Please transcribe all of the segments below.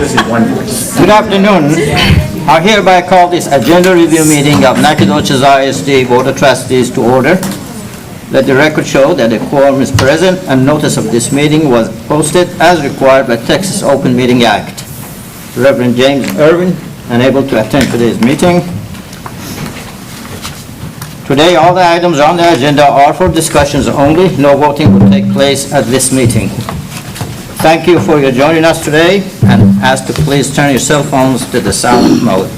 This is one voice. Good afternoon. I hereby call this agenda review meeting of Nacogdoches ISD Board of Trustees to order. Let the record show that a quorum is present and notice of this meeting was posted as required by Texas Open Meeting Act. Reverend James Irvin, unable to attend today's meeting. Today, all the items on the agenda are for discussions only. No voting will take place at this meeting. Thank you for your joining us today, and ask to please turn your cell phones to the silent mode.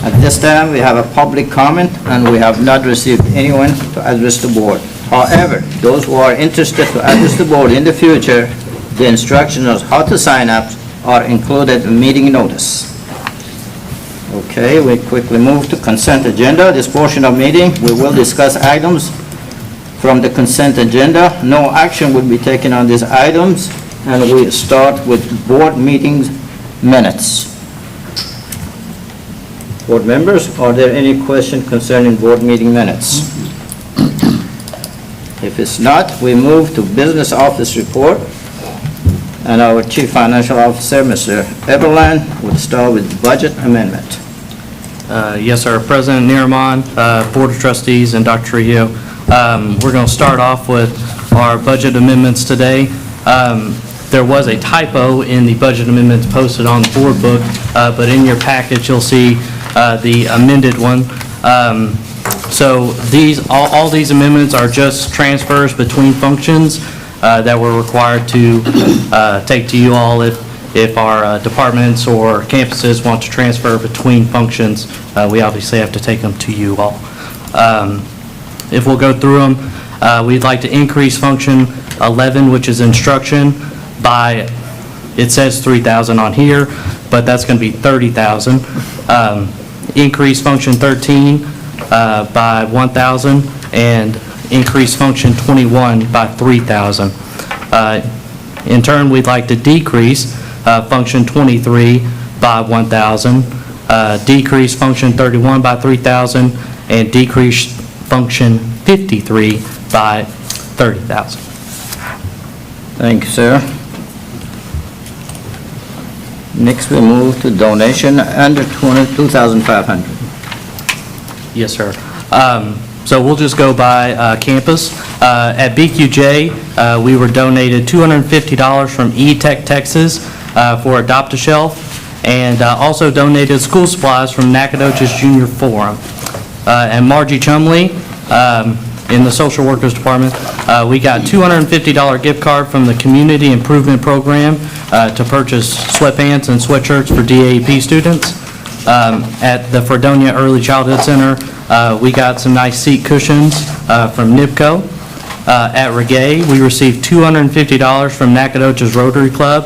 At this time, we have a public comment, and we have not received anyone to address the board. However, those who are interested to address the board in the future, the instructions on how to sign up are included in meeting notice. Okay, we quickly move to consent agenda. This portion of meeting, we will discuss items from the consent agenda. No action will be taken on these items, and we start with board meetings minutes. Board members, are there any questions concerning board meeting minutes? If it's not, we move to business office report, and our Chief Financial Officer, Mr. Eberland, will start with budget amendment. Yes, sir. President Niraman, Board of Trustees, and Dr. Trujillo. We're going to start off with our budget amendments today. There was a typo in the budget amendments posted on the board book, but in your package you'll see the amended one. So all these amendments are just transfers between functions that we're required to take to you all if our departments or campuses want to transfer between functions. We obviously have to take them to you all. If we'll go through them, we'd like to increase function 11, which is instruction, by, it says 3,000 on here, but that's going to be 30,000. Increase function 13 by 1,000, and increase function 21 by 3,000. In turn, we'd like to decrease function 23 by 1,000, decrease function 31 by 3,000, and decrease function 53 by 30,000. Thank you, sir. Next, we move to donation under 2,500. Yes, sir. So we'll just go by campus. At BQJ, we were donated $250 from E-Tech Texas for Adopt-A-Shelf, and also donated school supplies from Nacogdoches Junior Forum. And Margie Chumley, in the social workers department, we got $250 gift card from the Community Improvement Program to purchase sweatpants and sweatshirts for DAEP students. At the Fredonia Early Childhood Center, we got some nice seat cushions from NIPCO. At Reggae, we received $250 from Nacogdoches Rotary Club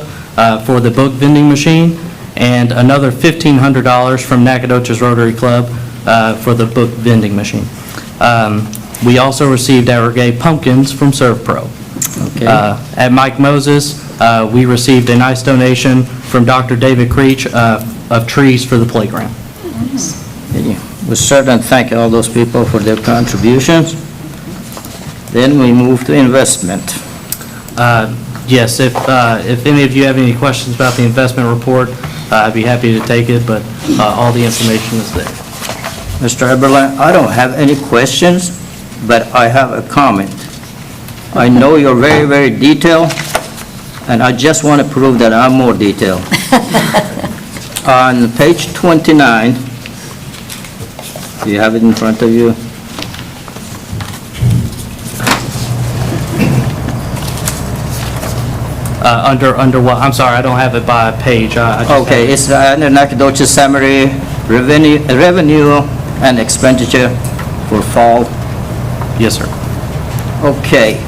for the book vending machine, and another $1,500 from Nacogdoches Rotary Club for the book vending machine. We also received at Reggae pumpkins from ServPro. Okay. At Mike Moses, we received a nice donation from Dr. David Creech of trees for the playground. We certainly thank all those people for their contributions. Then we move to investment. Yes, if any of you have any questions about the investment report, I'd be happy to take it, but all the information is there. Mr. Eberlein, I don't have any questions, but I have a comment. I know you're very, very detailed, and I just want to prove that I'm more detailed. On page 29, do you have it in front of you? Under what? I'm sorry, I don't have it by page. Okay, it's under Nacogdoches summary, revenue and expenditure for fall. Yes, sir. Okay,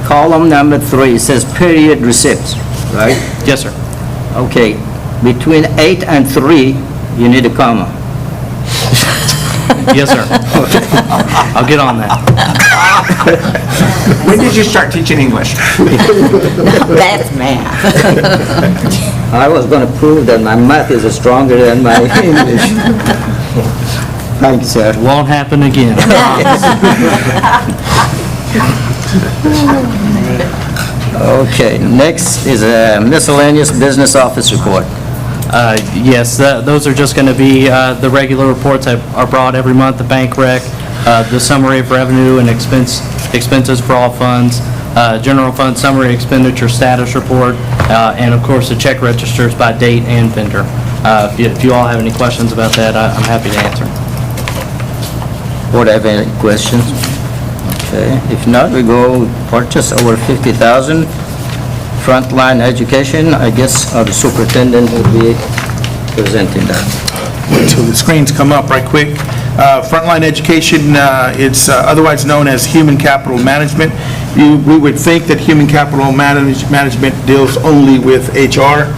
column number 3, it says period receipts, right? Yes, sir. Okay, between 8 and 3, you need a comma. Yes, sir. I'll get on that. When did you start teaching English? That's math. I was going to prove that my math is stronger than my English. Thank you, sir. Won't happen again, I Okay, next is a miscellaneous business office report. Yes, those are just going to be the regular reports that are brought every month, the bank rec, the summary of revenue and expenses for all funds, general fund summary expenditure status report, and of course, the check registers by date and vendor. If you all have any questions about that, I'm happy to answer. Board have any questions? Okay, if not, we go purchase over 50,000. Frontline education, I guess the superintendent will be presenting that. Until the screens come up right quick. Frontline education, it's otherwise known as human capital management. We would think that human capital management deals only with HR,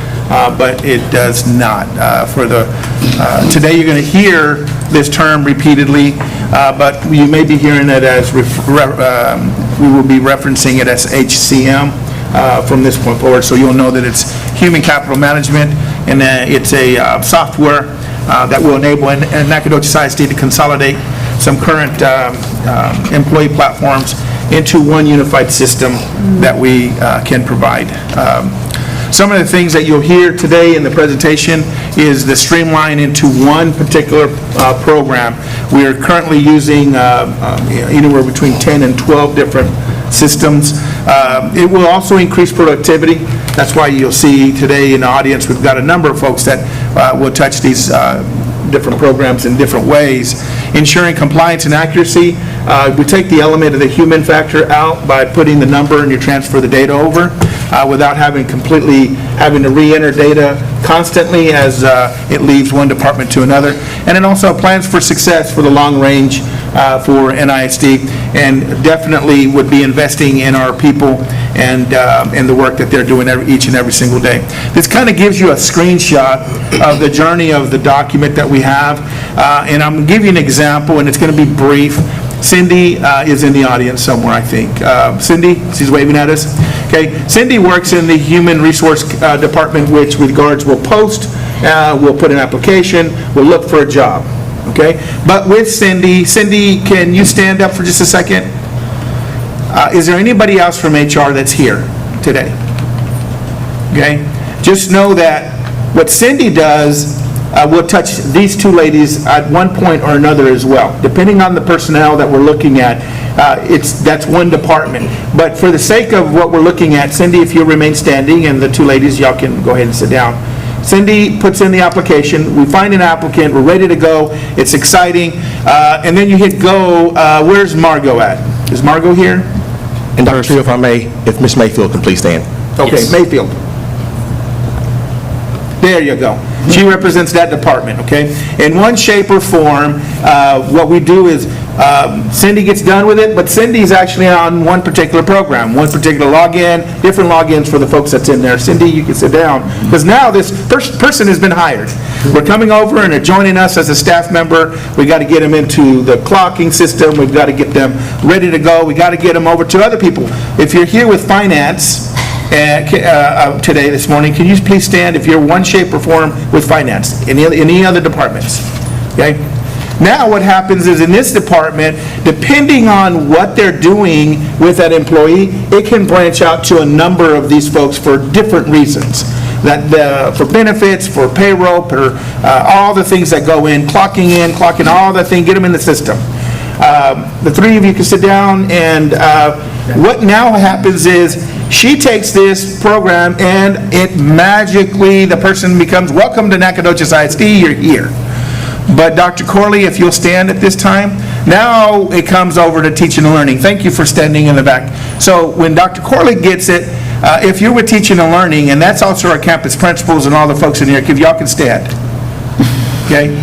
but it does not. Today you're going to hear this term repeatedly, but you may be hearing it as, we will be referencing it as HCM. From this point forward, so you'll know that it's human capital management, and it's a software that will enable Nacogdoches ISD to consolidate some current employee platforms into one unified system that we can provide. Some of the things that you'll hear today in the presentation is the streamline into one particular program. We are currently using anywhere between 10 and 12 different systems. It will also increase productivity. That's why you'll see today in the audience, we've got a number of folks that will touch these different programs in different ways. Ensuring compliance and accuracy. We take the element of the human factor out by putting the number and you transfer the data over without having to re-enter data constantly as it leaves one department to another. And then also plans for success for the long range for NISD, and definitely would be investing in our people and the work that they're doing each and every single day. This kind of gives you a screenshot of the journey of the document that we have, and I'm going to give you an example, and it's going to be brief. Cindy is in the audience somewhere, I think. Cindy, she's waving at us. Okay, Cindy works in the Human Resource Department, which with guards will post, we'll put an application, we'll look for a job. Okay, but with Cindy, can you stand up for just a second? Is there anybody else from HR that's here today? Okay, just know that what Cindy does will touch these two ladies at one point or another as well. Depending on the personnel that we're looking at, that's one department. But for the sake of what we're looking at, Cindy, if you remain standing, and the two ladies, y'all can go ahead and sit down. Cindy puts in the application, we find an applicant, we're ready to go, it's exciting, and then you hit go. Where's Margot at? Is Margot here? And Dr. Trio, if Ms. Mayfield can please stand. Okay, Yes. Mayfield. There you go. She represents that department, okay? In one shape or form, what we do is Cindy gets done with it, but Cindy's actually on one particular program, one particular login, different logins for the folks that's in there. Cindy, you can sit down, because now this person has been hired. We're coming over and they're joining us as a staff member. We got to get them into the clocking system. We've got to get them ready to go. We got to get them over to other people. If you're here with finance, today, this morning, can you please stand if you're one shape or form with finance, any other departments, okay? Now what happens is in this department, depending on what they're doing with that employee, it can branch out to a number of these folks for different reasons. For benefits, for payroll, for all the things that go in, clocking all the things, get them in the system. The three of you can sit down, and what now happens is she takes this program and it magically, the person becomes, welcome to Nacogdoches ISD, you're here. But Dr. Corley, if you'll stand at this time, now it comes over to teaching and learning. Thank you for standing in the back. So when Dr. Corley gets it, if you're with teaching and learning, and that's also our campus principals and all the folks in here, if y'all can stand. Okay?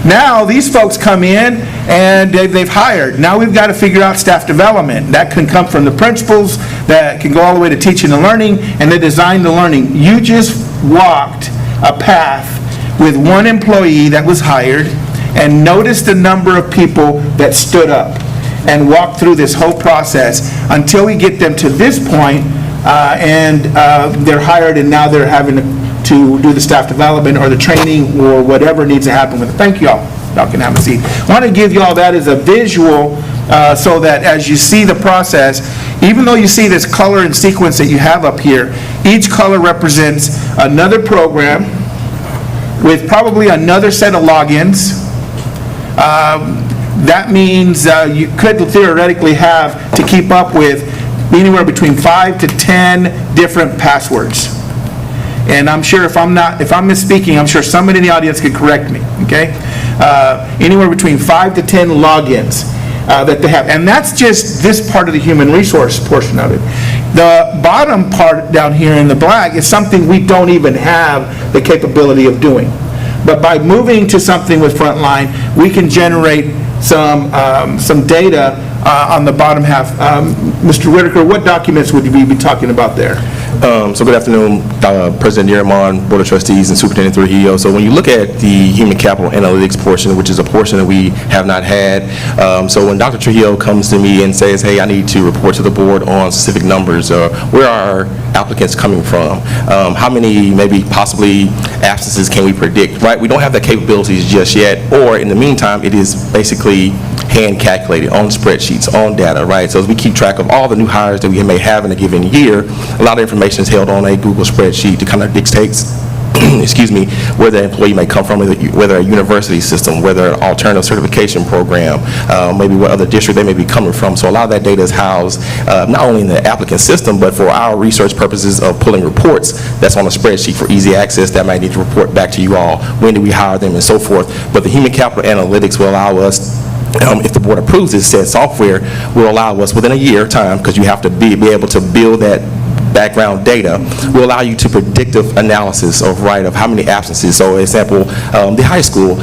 Now these folks come in and they've hired. Now we've got to figure out staff development. That can come from the principals, that can go all the way to teaching and learning, and they design the learning. You just walked a path with one employee that was hired, and notice the number of people that stood up and walked through this whole process until we get them to this point, and they're hired, and now they're having to do the staff development or the training or whatever needs to happen with it. Thank you all. Y'all can have a seat. I want to give you all that as a visual so that as you see the process, Even though you see this color and sequence that you have up here, each color represents another program with probably another set of logins. That means you could theoretically have to keep up with anywhere between 5 to 10 different passwords. And I'm sure if I'm misspeaking, I'm sure somebody in the audience could correct me, okay? Anywhere between 5 to 10 logins that they have. And that's just this part of the human resource portion of it. The bottom part down here in the black is something we don't even have the capability of doing. But by moving to something with Frontline, we can generate some data on the bottom half. Mr. Whitaker, what documents would you be talking about there? So good afternoon, President Nieremann, Board of Trustees, and Superintendent Trujillo. So when you look at the human capital analytics portion, which is a portion that we have not had, so when Dr. Trujillo comes to me and says, hey, I need to report to the board on specific numbers, where are our applicants coming from? How many, maybe possibly absences can we predict, right? We don't have the capabilities just yet, or in the meantime, it is basically hand calculated on spreadsheets, on data, right? So as we keep track of all the new hires that we may have in a given year, a lot of information is held on a Google spreadsheet to kind of dictates excuse me, where the employee may come from, whether a university system, whether an alternative certification program, maybe what other district they may be coming from. So a lot of that data is housed not only in the applicant system, but for our research purposes of pulling reports that's on a spreadsheet for easy access that might need to report back to you all. When did we hire them and so forth. But the human capital analytics will allow us, if the board approves this said software, will allow us within a year time, because you have to be able to build that background data, will allow you to predictive analysis of how many absences. So example, the high school,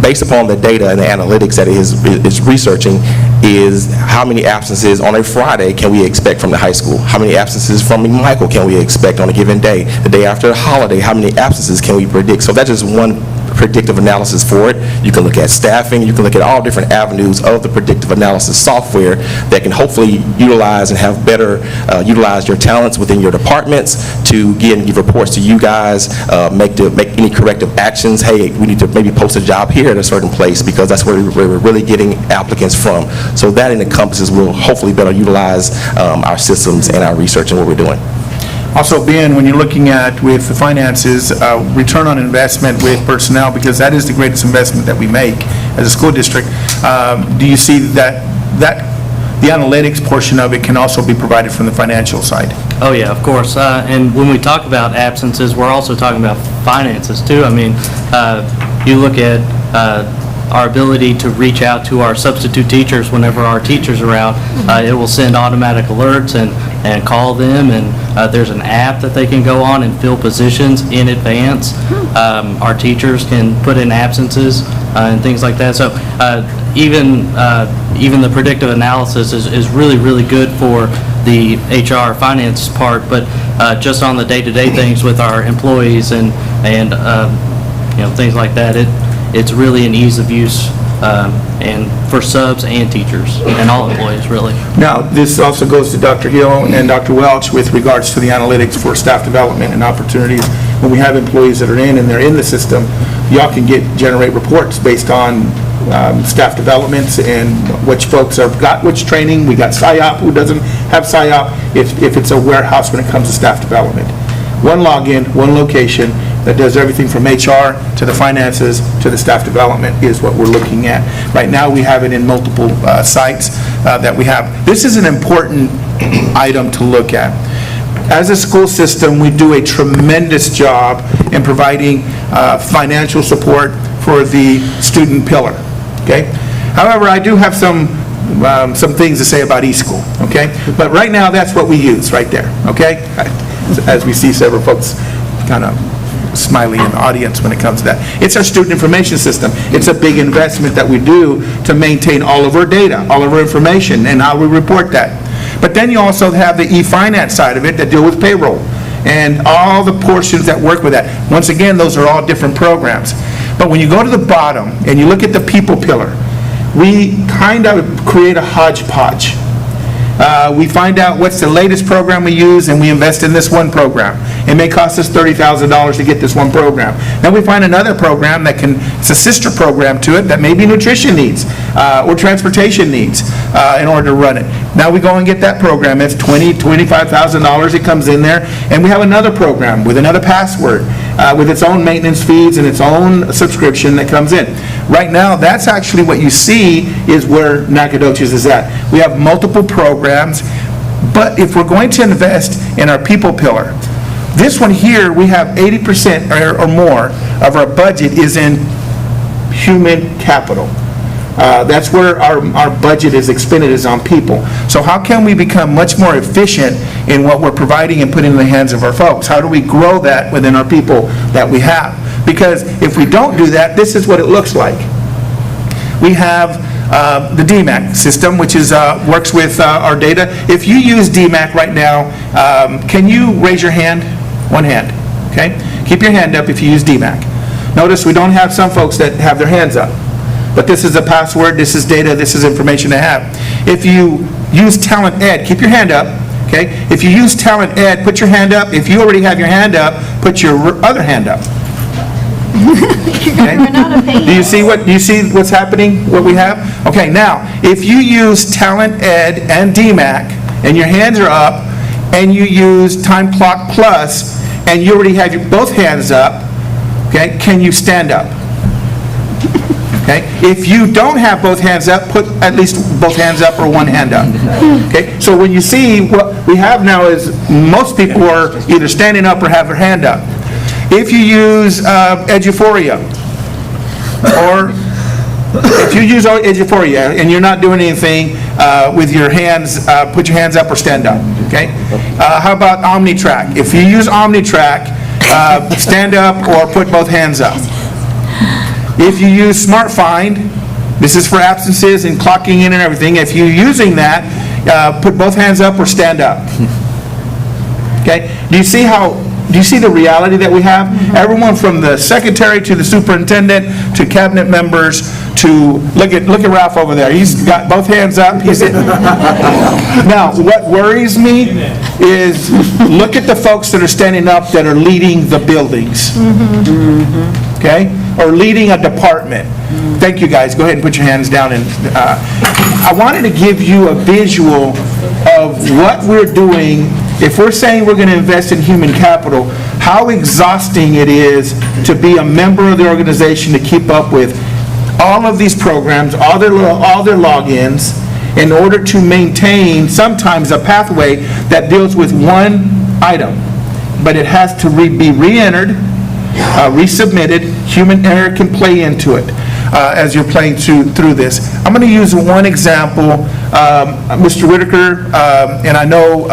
based upon the data and the analytics that it is researching, is how many absences on a Friday can we expect from the high school? How many absences from Michael can we expect on a given day? The day after the holiday, how many absences can we predict? So that's just one predictive analysis for it. You can look at staffing, you can look at all different avenues of the predictive analysis software that can hopefully utilize and have better utilize your talents within your departments to give reports to you guys, make any corrective actions. Hey, we need to maybe post a job here at a certain place because that's where we're really getting applicants from. So that encompasses will hopefully better utilize our systems and our research and what we're doing. Also, Ben, when you're looking at with the finances, return on investment with personnel, because that is the greatest investment that we make as a school district, do you see that the analytics portion of it can also be provided from the financial side? Oh, yeah, of course. And when we talk about absences, we're also talking about finances, too. I mean, you look at our ability to reach out to our substitute teachers whenever our teachers are out. It will send automatic alerts and call them, and there's an app that they can go on and fill positions in advance. Our teachers can put in absences and things like that. So even the predictive analysis is really, really good for the HR finance part, but just on the day-to-day things with our employees and things like that, it's really an ease of use and for subs and teachers and all employees, really. Now, this also goes to Dr. Hill and Dr. Welch with regards to the analytics for staff development and opportunities. When we have employees that are in and they're in the system, y'all can generate reports based on staff developments and which folks have got which training. We got SIOP, who doesn't have SIOP, if it's a warehouse when it comes to staff development. One login, one location that does everything from HR to the finances to the staff development is what we're looking at. Right now, we have it in multiple sites that we have. This is an important item to look at. As a school system, we do a tremendous job in providing financial support for the student pillar, okay? However, I do have some things to say about eSchool, okay? But right now, that's what we use right there, okay? As we see several folks kind of smiley in the audience when it comes to that. It's our student information system. It's a big investment that we do to maintain all of our data, all of our information, and how we report that. But then you also have the e-finance side of it that deal with payroll and all the portions that work with that. Once again, those are all different programs. But when you go to the bottom and you look at the people pillar, we kind of create a hodgepodge. We find out what's the latest program we use, and we invest in this one program. It may cost us $30,000 to get this one program. Then we find another program that it's a sister program to it that maybe nutrition needs or transportation needs in order to run it. Now we go and get that program. It's $25,000. It comes in there, and we have another program with another password with its own maintenance fees and its own subscription that comes in. Right now, that's actually what you see is where Nacogdoches is at. We have multiple programs, but if we're going to invest in our people pillar, this one here, we have 80% or more of our budget is in human capital. That's where our budget is expended, is on people. So how can we become much more efficient in what we're providing and putting in the hands of our folks? How do we grow that within our people that we have? Because if we don't do that, this is what it looks like. We have the DMAC system, which is works with our data. If you use DMAC right now, can you raise your hand? One hand, okay? Keep your hand up if you use DMAC. Notice we don't have some folks that have their hands up. But this is a password, this is data, this is information to have. If you use Talent Ed, keep your hand up, okay? If you use Talent Ed, put your hand up. If you already have your hand up, put your other hand up. Okay? Do you see what's happening, what we have? Okay, now, if you use Talent Ed and DMAC, and your hands are up, and you use Time Clock Plus, and you already have both hands up, okay, can you stand up? Okay? If you don't have both hands up, put at least both hands up or one hand up. Okay? So when you see what we have now is most people are either standing up or have their hand up. If you use Eduphoria, or if you use Eduphoria and you're not doing anything with your hands, put your hands up or stand up. Okay? How about OmniTrack? If you use OmniTrack, stand up or put both hands up. If you use Smart Find, this is for absences and clocking in and everything. If you're using that, put both hands up or stand up. Okay? Do you see the reality that we have? Everyone from the secretary to the superintendent to cabinet members to look at Ralph over there. He's got both hands up. Now, what worries me is look at the folks that are standing up that are leading the buildings. Okay? Or leading a department. Thank you, guys. Go ahead and put your hands down. And I wanted to give you a visual of what we're doing. If we're saying we're going to invest in human capital, how exhausting it is to be a member of the organization to keep up with all of these programs, all their logins, in order to maintain sometimes a pathway that deals with one item, but it has to be re-entered, resubmitted. Human error can play into it as you're playing through this. I'm going to use one example. Mr. Whitaker, and I know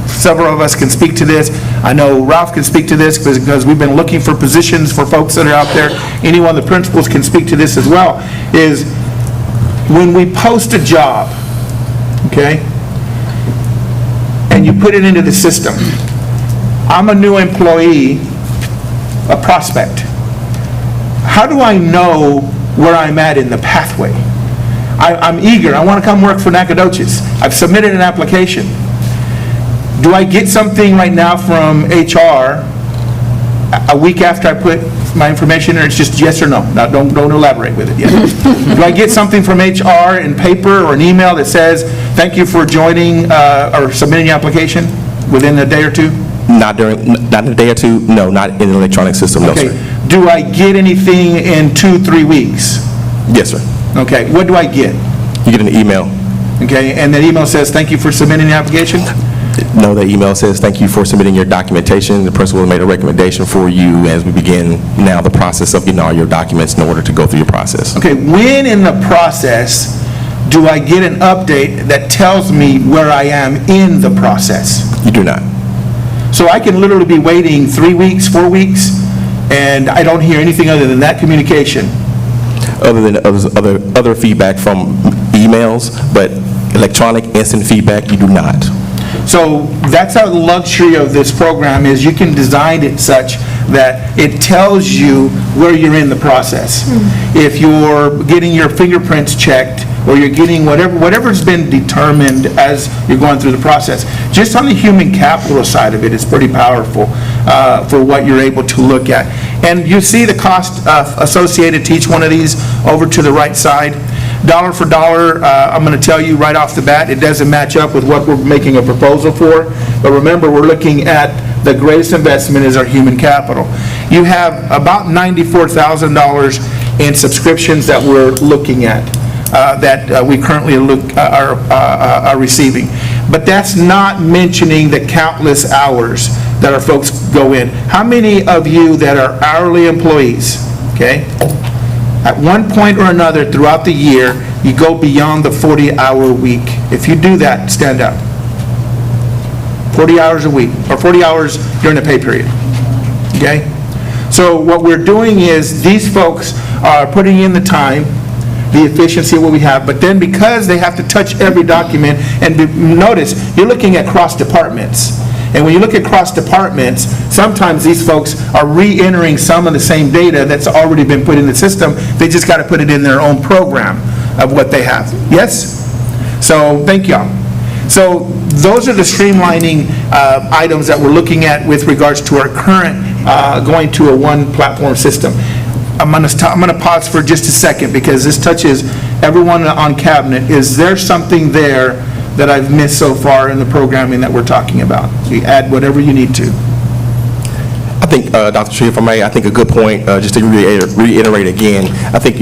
several of us can speak to this. I know Ralph can speak to this because we've been looking for positions for folks that are out there. Any one of the principals can speak to this as well, is when we post a job, okay, and you put it into the system. I'm a new employee, a prospect. How do I know where I'm at in the pathway? I'm eager. I want to come work for Nacogdoches. I've submitted an application. Do I get something right now from HR a week after I put my information in, or it's just yes or no? Now, don't elaborate with it yet. Do I get something from HR in paper or an email that says, thank you for joining or submitting your application within a day or two? Not in a day or two, no, not in an electronic system, no, Okay. sir. Do I get anything in 2-3 weeks? Yes, sir. Okay, what do I get? You get an email. Okay, and that email says, thank you for submitting the application? No, that email says, thank you for submitting your documentation. The principal made a recommendation for you as we begin now the process of getting all your documents in order to go through your process. Okay, when in the process do I get an update that tells me where I am in the process? You do not. So I can literally be waiting 3 weeks, 4 weeks, and I don't hear anything other than that communication. Other than other feedback from emails, but electronic instant feedback, you do not. So that's how the luxury of this program is. You can design it such that it tells you where you're in the process. If you're getting your fingerprints checked, or you're getting whatever's been determined as you're going through the process. Just on the human capital side of it, it's pretty powerful for what you're able to look at. And you see the cost associated to each one of these over to the right side. Dollar for dollar, I'm going to tell you right off the bat, it doesn't match up with what we're making a proposal for. But remember, we're looking at the greatest investment is our human capital. You have about $94,000 in subscriptions that we're looking at, that we currently are receiving. But that's not mentioning the countless hours that our folks go in. How many of you that are hourly employees, okay, at one point or another throughout the year, you go beyond the 40-hour week? If you do that, stand up. 40 hours a week, or 40 hours during the pay period, okay? So what we're doing is, these folks are putting in the time, the efficiency of what we have, but then because they have to touch every document, and notice, you're looking at cross-departments. And when you look at cross-departments, sometimes these folks are re-entering some of the same data that's already been put in the system. They just got to put it in their own program of what they have. Yes? So, thank y'all. So, those are the streamlining items that we're looking at with regards to our current going to a one-platform system. I'm going to pause for just a second because this touches everyone on cabinet. Is there something there that I've missed so far in the programming that we're talking about? You add whatever you need to. I think, Dr. Tree, if I may, I think a good point, just to reiterate again, I think,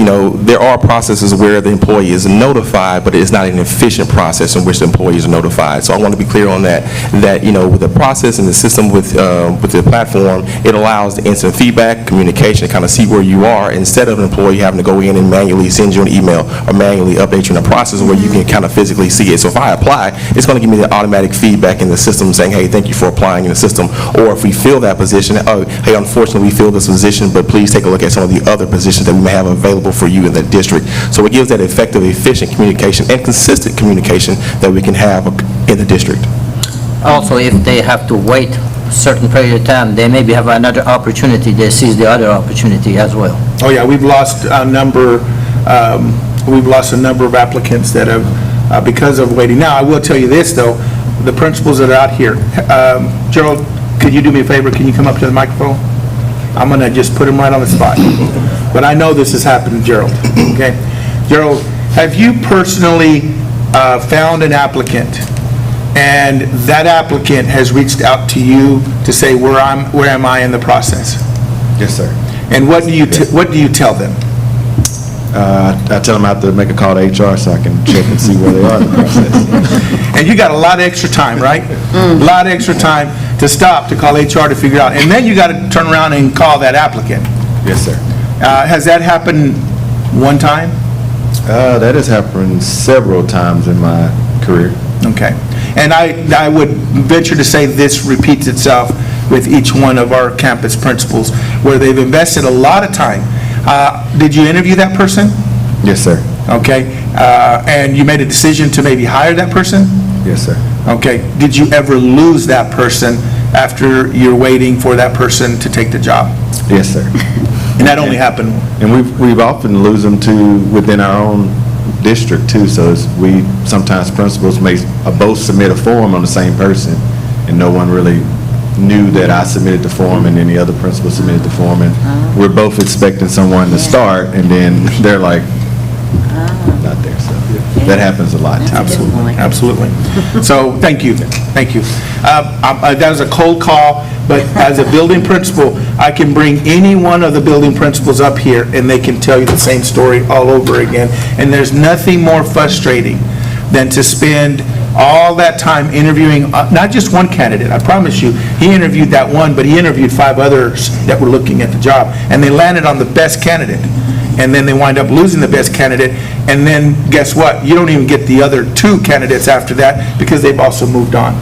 there are processes where the employee is notified, but it's not an efficient process in which the employees are notified. So I want to be clear on that, with the process and the system with the platform, it allows the instant feedback, communication, to kind of see where you are, instead of an employee having to go in and manually send you an email or manually update you in a process where you can kind of physically see it. So if I apply, it's going to give me the automatic feedback in the system saying, hey, thank you for applying in the system. Or if we fill that position, hey, unfortunately, we fill this position, but please take a look at some of the other positions that we may have available for you in the district. So it gives that effective, efficient communication and consistent communication that we can have in the district. Also, if they have to wait a certain period of time, they maybe have another opportunity, they seize the other opportunity as well. Oh, yeah, we've lost a number of applicants that have, because of waiting. Now, I will tell you this, though, the principals that are out here, Gerald, could you do me a favor? Can you come up to the microphone? I'm going to just put him right on the spot. But I know this has happened to Gerald, okay? Gerald, have you personally found an applicant, and that applicant has reached out to you to say, where am I in the process? Yes, sir. And what do you tell them? I tell them I have to make a call to HR so I can check and see where they are in the process. And you got a lot of extra time, right? A lot of extra time to stop to call HR to figure out. And then you got to turn around and call that applicant. Yes, sir. Has that happened one time? That has happened several times in my career. Okay. And I would venture to say this repeats itself with each one of our campus principals, where they've invested a lot of time. Did you interview that person? Yes, sir. Okay. And you made a decision to maybe hire that person? Yes, sir. Okay. Did you ever lose that person after you're waiting for that person to take the job? Yes, sir. And that only happened? And we've often lose them to within our own district too. So we sometimes principals may both submit a form on the same person, and no one really knew that I submitted the form, and then the other principal submitted the form, and we're both expecting someone to start, and then they're like, not there. So that happens a lot. Absolutely, absolutely. So, thank you. That was a cold call, but as a building principal, I can bring any one of the building principals up here, and they can tell you the same story all over again. And there's nothing more frustrating than to spend all that time interviewing not just one candidate. I promise you, he interviewed that one, but he interviewed 5 others that were looking at the job, and they landed on the best candidate. And then they wind up losing the best candidate, and then guess what? You don't even get the other 2 candidates after that because they've also moved on.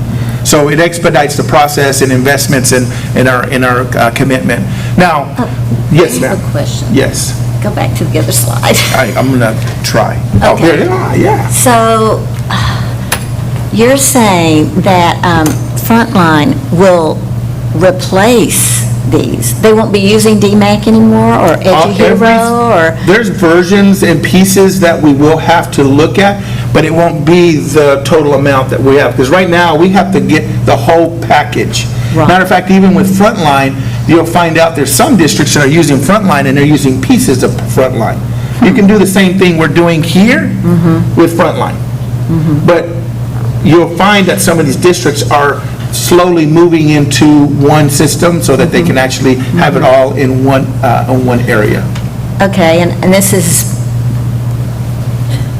So it expedites the process and investments in our commitment. Now, yes, ma'am. I have a question. Yes. Go back to the other slide. I'm going to try. Oh, Okay. here they are, yeah. So, you're saying that Frontline will replace these? They won't be using DMAC anymore, or EduHero, or? There's versions and pieces that we will have to look at, but it won't be the total amount that we have, because right now, we have to get the whole package. Right. Matter of fact, even with Frontline, you'll find out there's some districts that are using Frontline, and they're using pieces of Frontline. You can do the same thing we're doing here with Frontline. But you'll find that some of these districts are slowly moving into one system so that they can actually have it all in one area. Okay, and this is,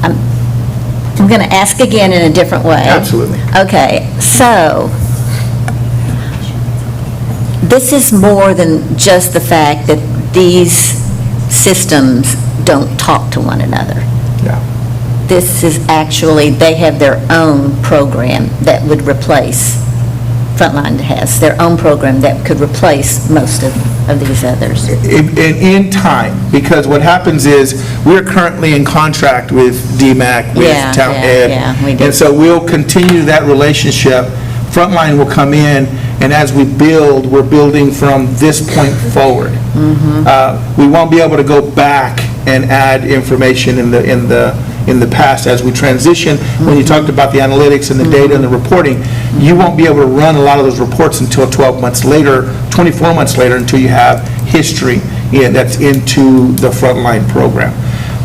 I'm going to ask again in a different way. Absolutely. Okay, so this is more than just the fact that these systems don't talk to one another. Yeah. This is actually, they have their own program that would replace, Frontline has their own program that could replace most of these others. In time, because what happens is, we're currently in contract with DMAC, with Yeah, Town yeah, Ed. yeah, we do. And so we'll continue that relationship. Frontline will come in, and as we build, we're building from this point forward. We won't be able to go back and add information in the past as we transition. When you talked about the analytics and the data and the reporting, you won't be able to run a lot of those reports until 12 months later, 24 months later, until you have history that's into the Frontline program.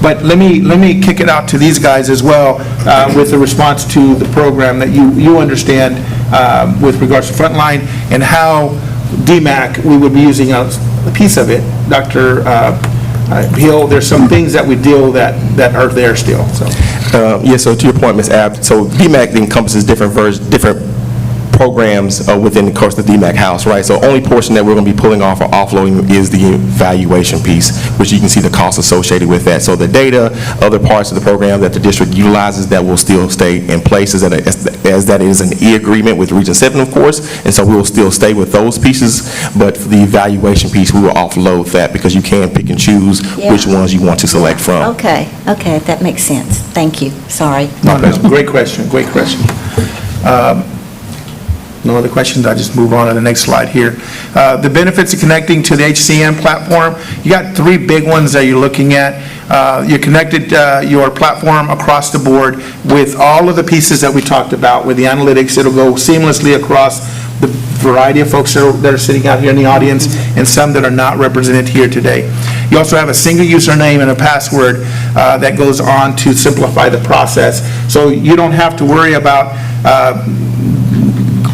But let me kick it out to these guys as well with the response to the program that you understand with regards to Frontline and how DMAC, we would be using a piece of it. Dr. Hill, there's some things that we deal that are there still, so. Yeah, so to your point, Ms. Abt, so DMAC encompasses different programs within the course of the DMAC house, right? So only portion that we're going to be pulling off or offloading is the evaluation piece, which you can see the costs associated with that. So the data, other parts of the program that the district utilizes that will still stay in place as that is an E-agreement with Region 7, of course, and so we will still stay with those pieces, but for the evaluation piece, we will offload that because you can pick and choose which ones you want to select from. Okay, that makes sense. Thank you, sorry. No, great question. No other questions? I just move on to the next slide here. The benefits of connecting to the HCM platform, you got three big ones that you're looking at. You connected your platform across the board with all of the pieces that we talked about with the analytics. It'll go seamlessly across the variety of folks that are sitting out here in the audience and some that are not represented here today. You also have a single username and a password that goes on to simplify the process. So you don't have to worry about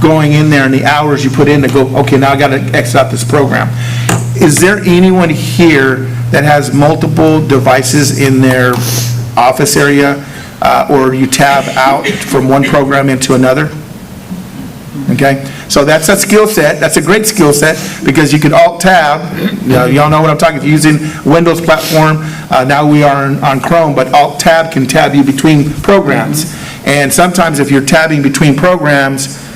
going in there and the hours you put in to go, okay, now I got to exit out this program. Is there anyone here that has multiple devices in their office area, or you tab out from one program into another? Okay, so that's a skill set. That's a great skill set because you could Alt-Tab. Y'all know what I'm talking. If you're using Windows platform, now we are on Chrome, but Alt-Tab can tab you between programs. And sometimes if you're tabbing between programs,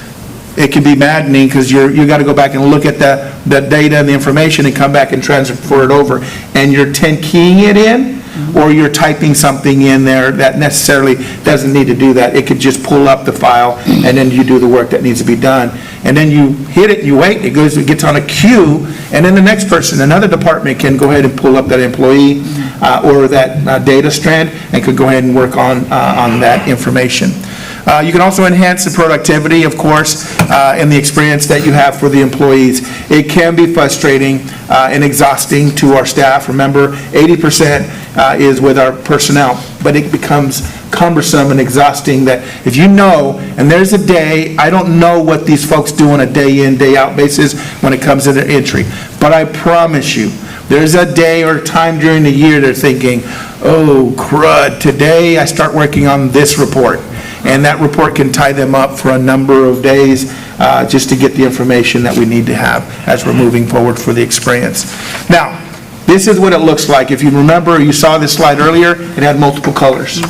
it can be maddening because you got to go back and look at the data and the information and come back and transfer it over. And you're 10 keying it in, or you're typing something in there that necessarily doesn't need to do that. It could just pull up the file, and then you do the work that needs to be done. And then you hit it, you wait, it gets on a queue, and then the next person, another department can go ahead and pull up that employee or that data strand and could go ahead and work on that information. You can also enhance the productivity, of course, and the experience that you have for the employees. It can be frustrating and exhausting to our staff. Remember, 80% is with our personnel, but it becomes cumbersome and exhausting that if you know, and there's a day, I don't know what these folks do on a day in, day out basis when it comes to their entry, but I promise you, there's a day or time during the year they're thinking, oh, crud, today I start working on this report. And that report can tie them up for a number of days just to get the information that we need to have as we're moving forward for the experience. Now, this is what it looks like. If you remember, you saw this slide earlier, it had multiple colors.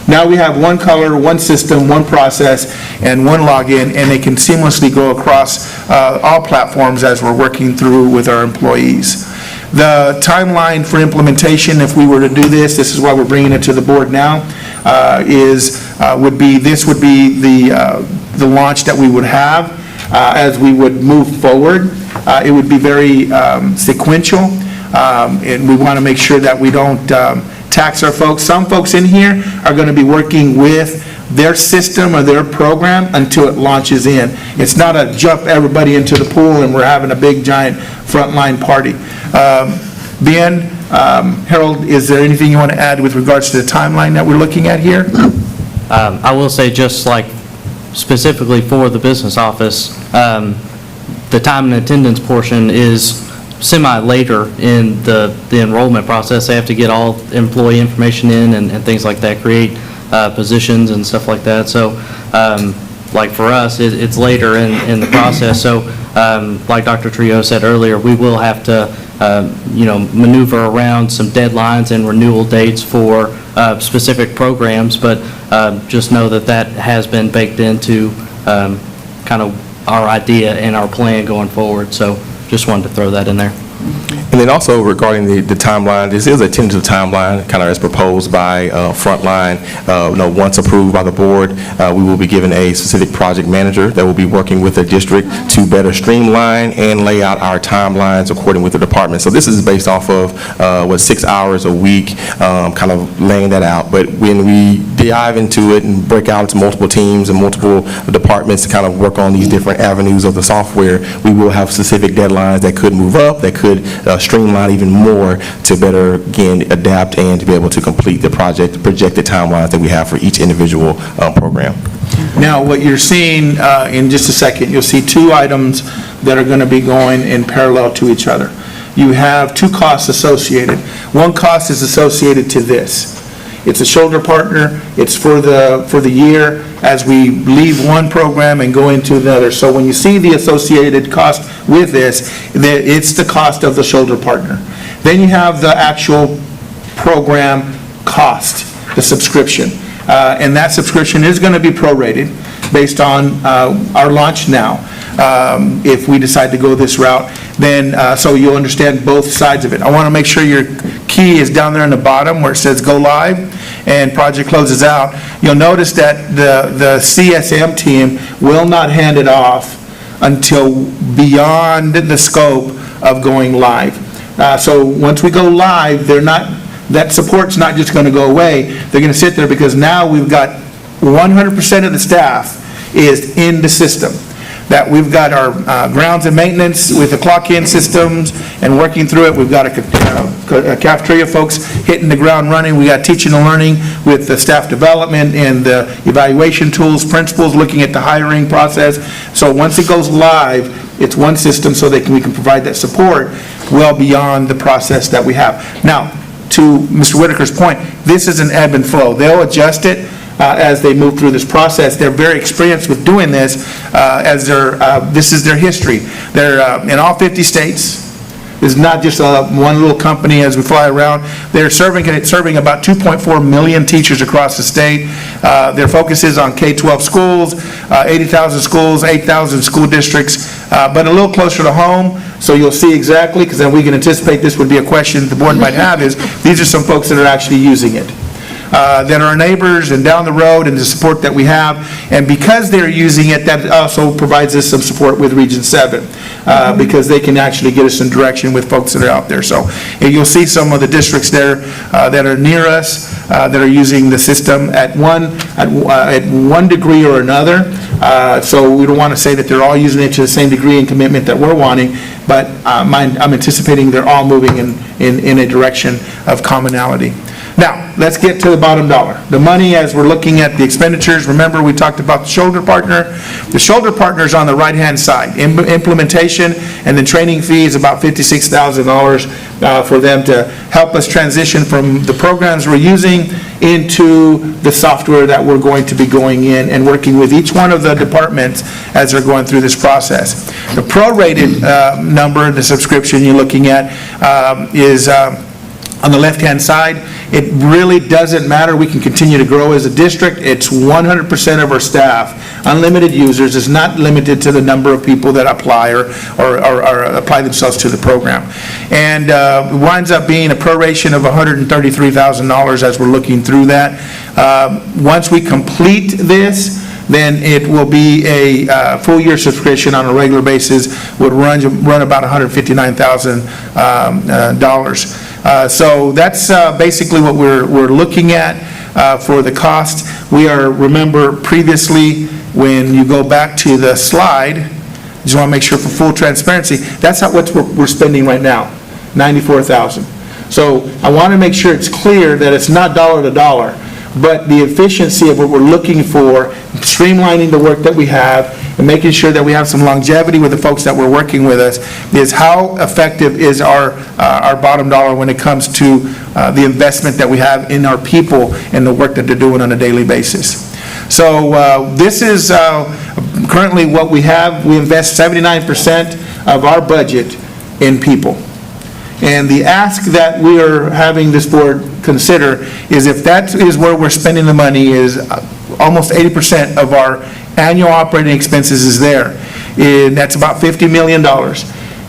Now we have one color, one system, one process, and one login, and they can seamlessly go across all platforms as we're working through with our employees. The timeline for implementation, if we were to do this is why we're bringing it to the board now, would be the launch that we would have. as we would move forward. It would be very sequential, and we want to make sure that we don't tax our folks. Some folks in here are going to be working with their system or their program until it launches in. It's not a jump everybody into the pool and we're having a big giant frontline party. Ben, Harold, is there anything you want to add with regards to the timeline that we're looking at here? I will say, just like specifically for the business office, the time and attendance portion is semi-later in the enrollment process. They have to get all employee information in and things like that, create positions and stuff like that. So like for us, it's later in the process. So like Dr. Trio said earlier, we will have to maneuver around some deadlines and renewal dates for specific programs, but just know that has been baked into kind of our idea and our plan going forward. So just wanted to throw that in there. And then also regarding the timeline, this is a tentative timeline, kind of as proposed by Frontline. Once approved by the board, we will be given a specific project manager that will be working with the district to better streamline and lay out our timelines according with the department. So this is based off of 6 hours a week, kind of laying that out. But when we dive into it and break out into multiple teams and multiple departments to kind of work on these different avenues of the software, we will have specific deadlines that could move up, that could streamline even more to better, again, adapt and to be able to complete the project, projected timelines that we have for each individual program. Now, what you're seeing in just a second, you'll see two items that are going to be going in parallel to each other. You have two costs associated. One cost is associated to this. It's a shoulder partner. It's for the year as we leave one program and go into another. So when you see the associated cost with this, it's the cost of the shoulder partner. Then you have the actual program cost, the subscription. And that subscription is going to be prorated based on our launch now. If we decide to go this route, then so you'll understand both sides of it. I want to make sure your key is down there in the bottom where it says go live and project closes out. You'll notice that the CSM team will not hand it off until beyond the scope of going live. So once we go live, that support's not just going to go away. They're going to sit there because now we've got 100% of the staff is in the system. That we've got our grounds and maintenance with the clock-in systems and working through it. We've got a cafeteria folks hitting the ground running. We got teaching and learning with the staff development and the evaluation tools, principals looking at the hiring process. So once it goes live, it's one system so we can provide that support well beyond the process that we have. Now, to Mr. Whitaker's point, this is an ebb and flow. They'll adjust it as they move through this process. They're very experienced with doing this this is their history. They're in all 50 states. It's not just one little company as we fly around. They're serving about 2.4 million teachers across the state. Their focus is on K-12 schools, 80,000 schools, 8,000 school districts, but a little closer to home. So you'll see exactly, because then we can anticipate this would be a question the board might have, is these are some folks that are actually using it. That are our neighbors and down the road and the support that we have. And because they're using it, that also provides us some support with Region 7 because they can actually get us in direction with folks that are out there. So you'll see some of the districts there that are near us that are using the system at one degree or another. So we don't want to say that they're all using it to the same degree and commitment that we're wanting, but I'm anticipating they're all moving in a direction of commonality. Now, let's get to the bottom dollar. The money, as we're looking at the expenditures, remember we talked about the shoulder partner. The shoulder partner is on the right-hand side. Implementation and then training fee is about $56,000 for them to help us transition from the programs we're using into the software that we're going to be going in and working with each one of the departments as they're going through this process. The prorated number, the subscription you're looking at is on the left-hand side. It really doesn't matter. We can continue to grow as a district. It's 100% of our staff. Unlimited users is not limited to the number of people that apply or apply themselves to the program. And it winds up being a proration of $133,000 as we're looking through that. Once we complete this, then it will be a full-year subscription on a regular basis, would run about $159,000. So that's basically what we're looking at for the cost. We are, remember previously, when you go back to the slide, just want to make sure for full transparency, that's what we're spending right now, $94,000. So I want to make sure it's clear that it's not dollar to dollar, but the efficiency of what we're looking for, streamlining the work that we have, and making sure that we have some longevity with the folks that were working with us, is how effective is our bottom dollar when it comes to the investment that we have in our people and the work that they're doing on a daily basis. So this is currently what we have. We invest 79% of our budget in people. And the ask that we are having this board consider is, if that is where we're spending the money, is almost 80% of our annual operating expenses is there, and that's about $50 million,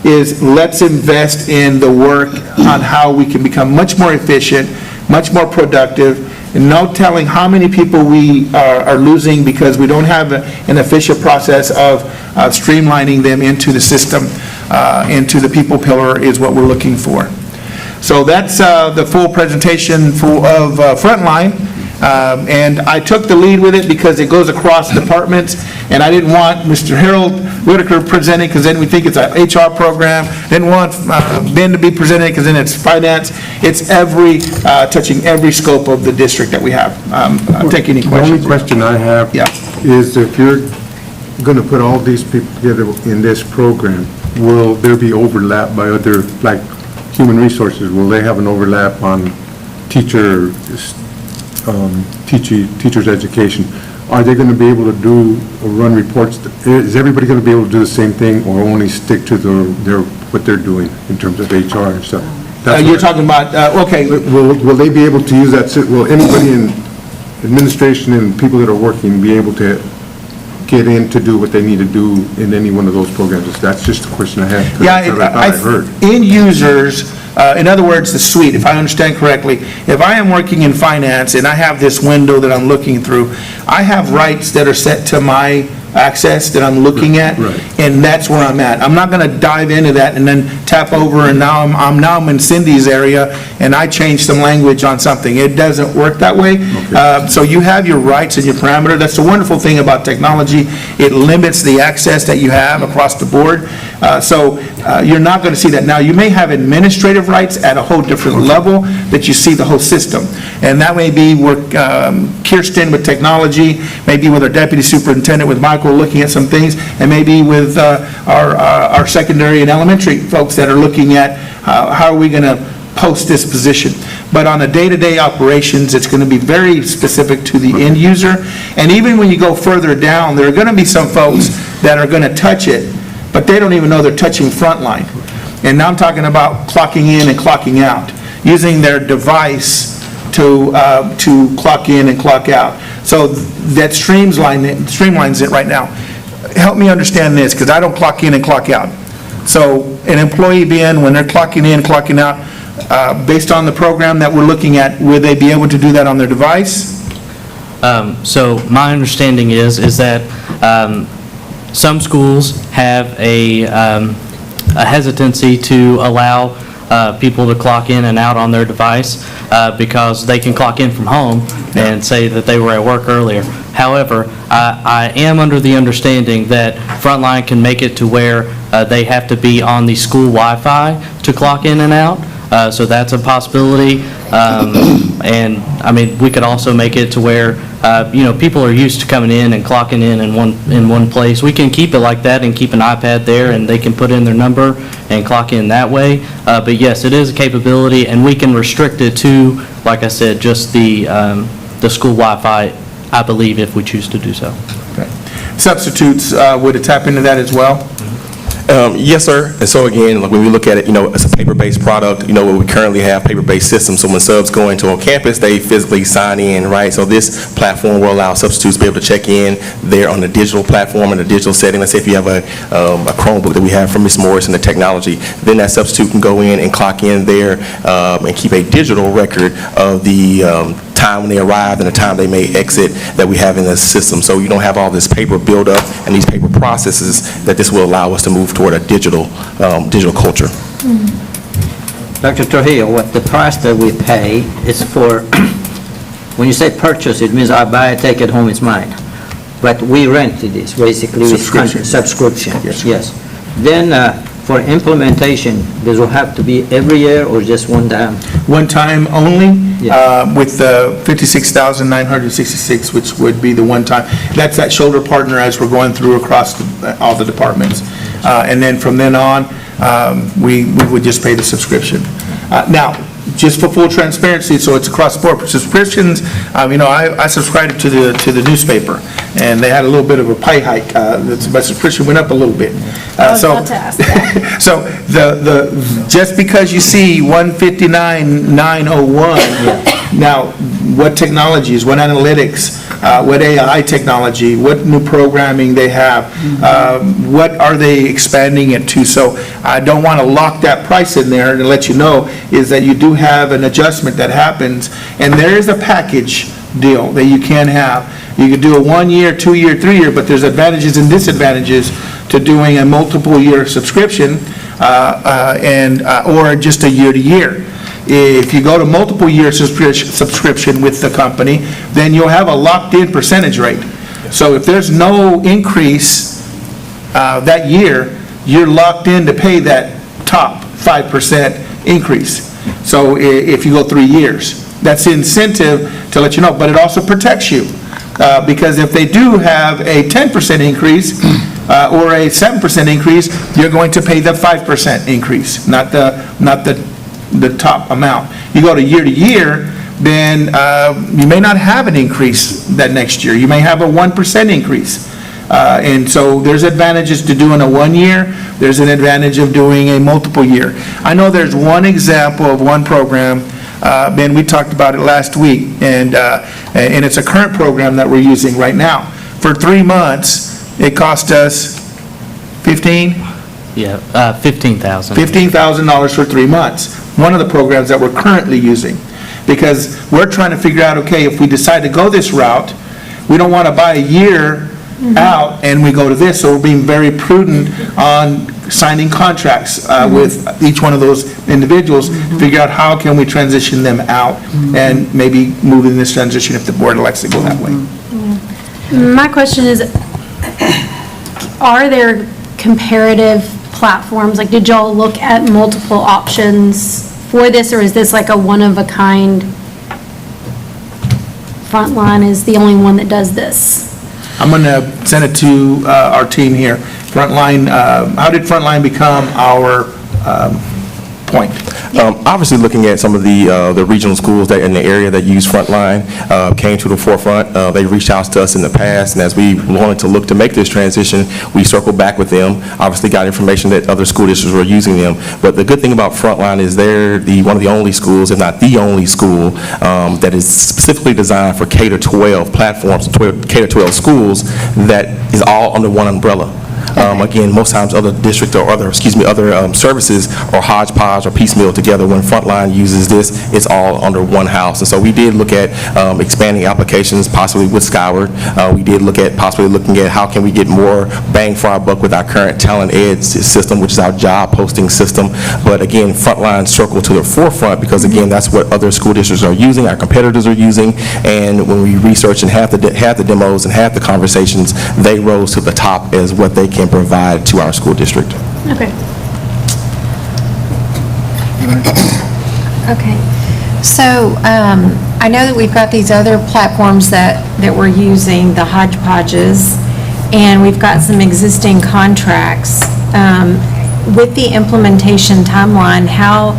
is let's invest in the work on how we can become much more efficient, much more productive, and no telling how many people we are losing because we don't have an efficient process of streamlining them into the system, into the people pillar is what we're looking for. So that's the full presentation of Frontline. And I took the lead with it because it goes across departments, and I didn't want Mr. Harold Whitaker presenting because then we think it's an HR program. Didn't want Ben to be presenting because then it's finance. It's touching every scope of the district that we have. I'll take any The questions. only question I have Yeah. is, if you're going to put all these people together in this program, will there be overlap by other, like human resources? Will they have an overlap on teacher's education? Are they going to be able to run reports? Is everybody going to be able to do the same thing, or only stick to what they're doing in terms of HR and stuff? You're talking about, okay. Will they be able to use that? Will anybody in administration and people that are working be able to get in to do what they need to do in any one of those programs? That's just a question I had. Yeah, I thought I heard. end users, in other words, the suite, if I understand correctly, if I am working in finance and I have this window that I'm looking through, I have rights that are set to my access that I'm looking at, Right. and that's where I'm at. I'm not going to dive into that and then tap over, and now I'm in Cindy's area and I change some language on something. It doesn't work that way. So you have your rights and your parameter. That's the wonderful thing about technology. It limits the access that you have across the board. So you're not going to see that. Now, you may have administrative rights at a whole different level that you see the whole system. And that may be where Kirsten with technology, maybe with our deputy superintendent, with Michael, looking at some things, and maybe with our secondary and elementary folks that are looking at how are we going to post this position. But on a day-to-day operations, it's going to be very specific to the end user. And even when you go further down, there are going to be some folks that are going to touch it, but they don't even know they're touching Frontline. And now I'm talking about clocking in and clocking out, using their device to clock in and clock out. So that streamlines it right now. Help me understand this, because I don't clock in and clock out. So an employee being, when they're clocking in, clocking out, based on the program that we're looking at, will they be able to do that on their device? So my understanding is that some schools have a hesitancy to allow people to clock in and out on their device because they can clock in from home and say that they were at work earlier. However, I am under the understanding that Frontline can make it to where they have to be on the school Wi-Fi to clock in and out. So that's a possibility. And, I mean, we could also make it to where, people are used to coming in and clocking in one place. We can keep it like that and keep an iPad there, and they can put in their number and clock in that way. But yes, it is a capability, and we can restrict it to, like I said, just the school Wi-Fi, I believe, if we choose to do so. Okay. Substitutes, would it tap into that as well? Yes, sir. And so again, like when we look at it, it's a paper-based product. We currently have paper-based systems. So when subs go into on campus, they physically sign in, right? So this platform will allow substitutes to be able to check in there on the digital platform in the digital setting. Let's say if you have a Chromebook that we have from Ms. Morris and the technology, then that substitute can go in and clock in there and keep a digital record of the time when they arrive and the time they may exit that we have in the system. So you don't have all this paper buildup and these paper processes, that this will allow us to move toward a digital culture. Dr. Trujillo, what the price that we pay is for, when you say purchase, it means I buy it, take it home, it's mine. But we rent this, basically. It's subscription. Yes. Then for implementation, this will have to be every year or just one time? One time only, Yeah. with the 56,966, which would be the one time. That's that shoulder partner as we're going through across all the departments. And then from then on, we would just pay the subscription. Now, just for full transparency, so it's across the board. For subscriptions, I subscribed to the newspaper, and they had a little bit of a pay hike. My subscription went up a little bit. I was about to ask that. So just because you see 159,901, now, what technologies, what analytics, what AI technology, what new programming they have, what are they expanding it to? So I don't want to lock that price in there, and to let you know is that you do have an adjustment that happens, and there is a package deal that you can have. You could do a 1 year, 2 year, 3 year, but there's advantages and disadvantages to doing a multiple year subscription or just a year to year. If you go to multiple year subscription with the company, then you'll have a locked-in percentage rate. So if there's no increase that year, you're locked in to pay that top 5% increase. So if you go 3 years, that's the incentive to let you know, but it also protects you. Because if they do have a 10% increase or a 7% increase, you're going to pay the 5% increase, not the top amount. You go to year, then you may not have an increase that next year. You may have a 1% increase. And so there's advantages to doing a 1 year. There's an advantage of doing a multiple year. I know there's one example of one program, Ben, we talked about it last week, and it's a current program that we're using right now. For 3 months, it cost us $15,000 for 3 months. One of the programs that we're currently using, because we're trying to figure out, okay, if we decide to go this route, we don't want to buy a year out and we go to this, so we're being very prudent on signing contracts with each one of those individuals to figure out how can we transition them out and maybe move in this transition if the board elects to go that way. My question is, are there comparative platforms? Like, did y'all look at multiple options for this, or is this like a one-of-a-kind? Frontline is the only one that does this. I'm going to send it to our team here. Frontline, how did Frontline become our point? Obviously, looking at some of the regional schools that in the area that use Frontline came to the forefront. They reached out to us in the past, and as we wanted to look to make this transition, we circled back with them. Obviously, got information that other school districts were using them. But the good thing about Frontline is they're one of the only schools, if not the only school, that is specifically designed for K-12 platforms, K-12 schools, that is all under one umbrella. Again, most times other districts or other services are hodgepodge or piecemeal together. When Frontline uses this, it's all under one house. And so we did look at expanding applications, possibly with Skyward. We did look at possibly looking at how can we get more bang for our buck with our current Talent Ed system, which is our job posting system. But again, Frontline circled to the forefront because, again, that's what other school districts are using, our competitors are using. And when we researched and had the demos and had the conversations, they rose to the top as what they can provide to our school district. Okay. Okay. So I know that we've got these other platforms that we're using, the hodgepodges, and we've got some existing contracts. With the implementation timeline, how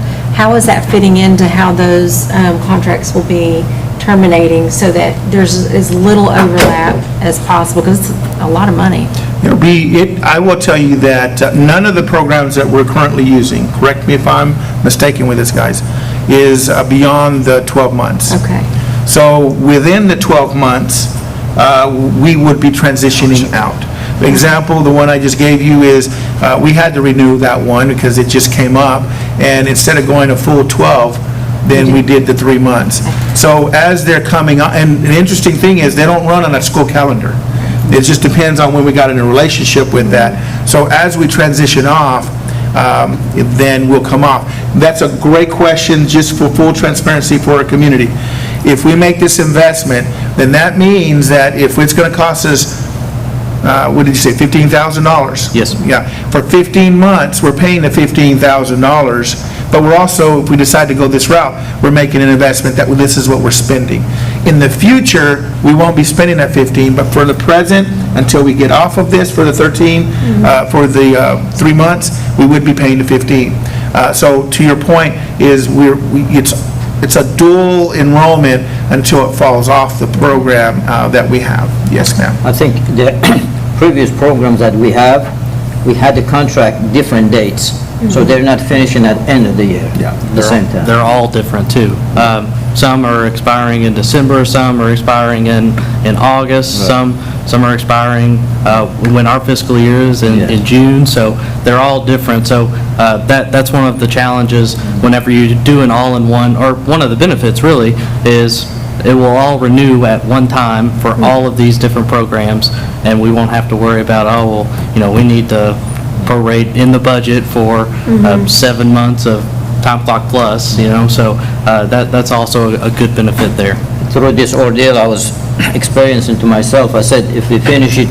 is that fitting into how those contracts will be terminating so that there's as little overlap as possible, because it's a lot of money? I will tell you that none of the programs that we're currently using, correct me if I'm mistaken with this, guys, is beyond the 12 months. Okay. So within the 12 months, we would be transitioning out. The example, the one I just gave you is, we had to renew that one because it just came up, and instead of going a full 12, than we did the 3 months. So as they're coming on, and the interesting thing is, they don't run on a school calendar. It just depends on when we got in a relationship with that. So as we transition off, then we'll come off. That's a great question, just for full transparency for our community. If we make this investment, then that means that if it's going to cost us, what did you say, $15,000? Yes. Yeah, for 15 months, we're paying the $15,000, but we're also, if we decide to go this route, we're making an investment that this is what we're spending. In the future, we won't be spending that 15, but for the present, until we get off of this for the 13, for the 3 months, we would be paying the 15. So to your point is, it's a dual enrollment until it falls off the program that we have. Yes, ma'am. I think the previous programs that we had to contract different dates, so they're not finishing at end of the year, the same time. They're all different, too. Some are expiring in December, some are expiring in August, some are expiring when our fiscal year is in June, so they're all different. So that's one of the challenges whenever you do an all-in-one, or one of the benefits, really, is it will all renew at one time for all of these different programs, and we won't have to worry about, oh, well, we need to prorate in the budget for 7 months of Time Clock Plus, so that's also a good benefit there. Through this ordeal, I was experiencing to myself, I said, if we finish it,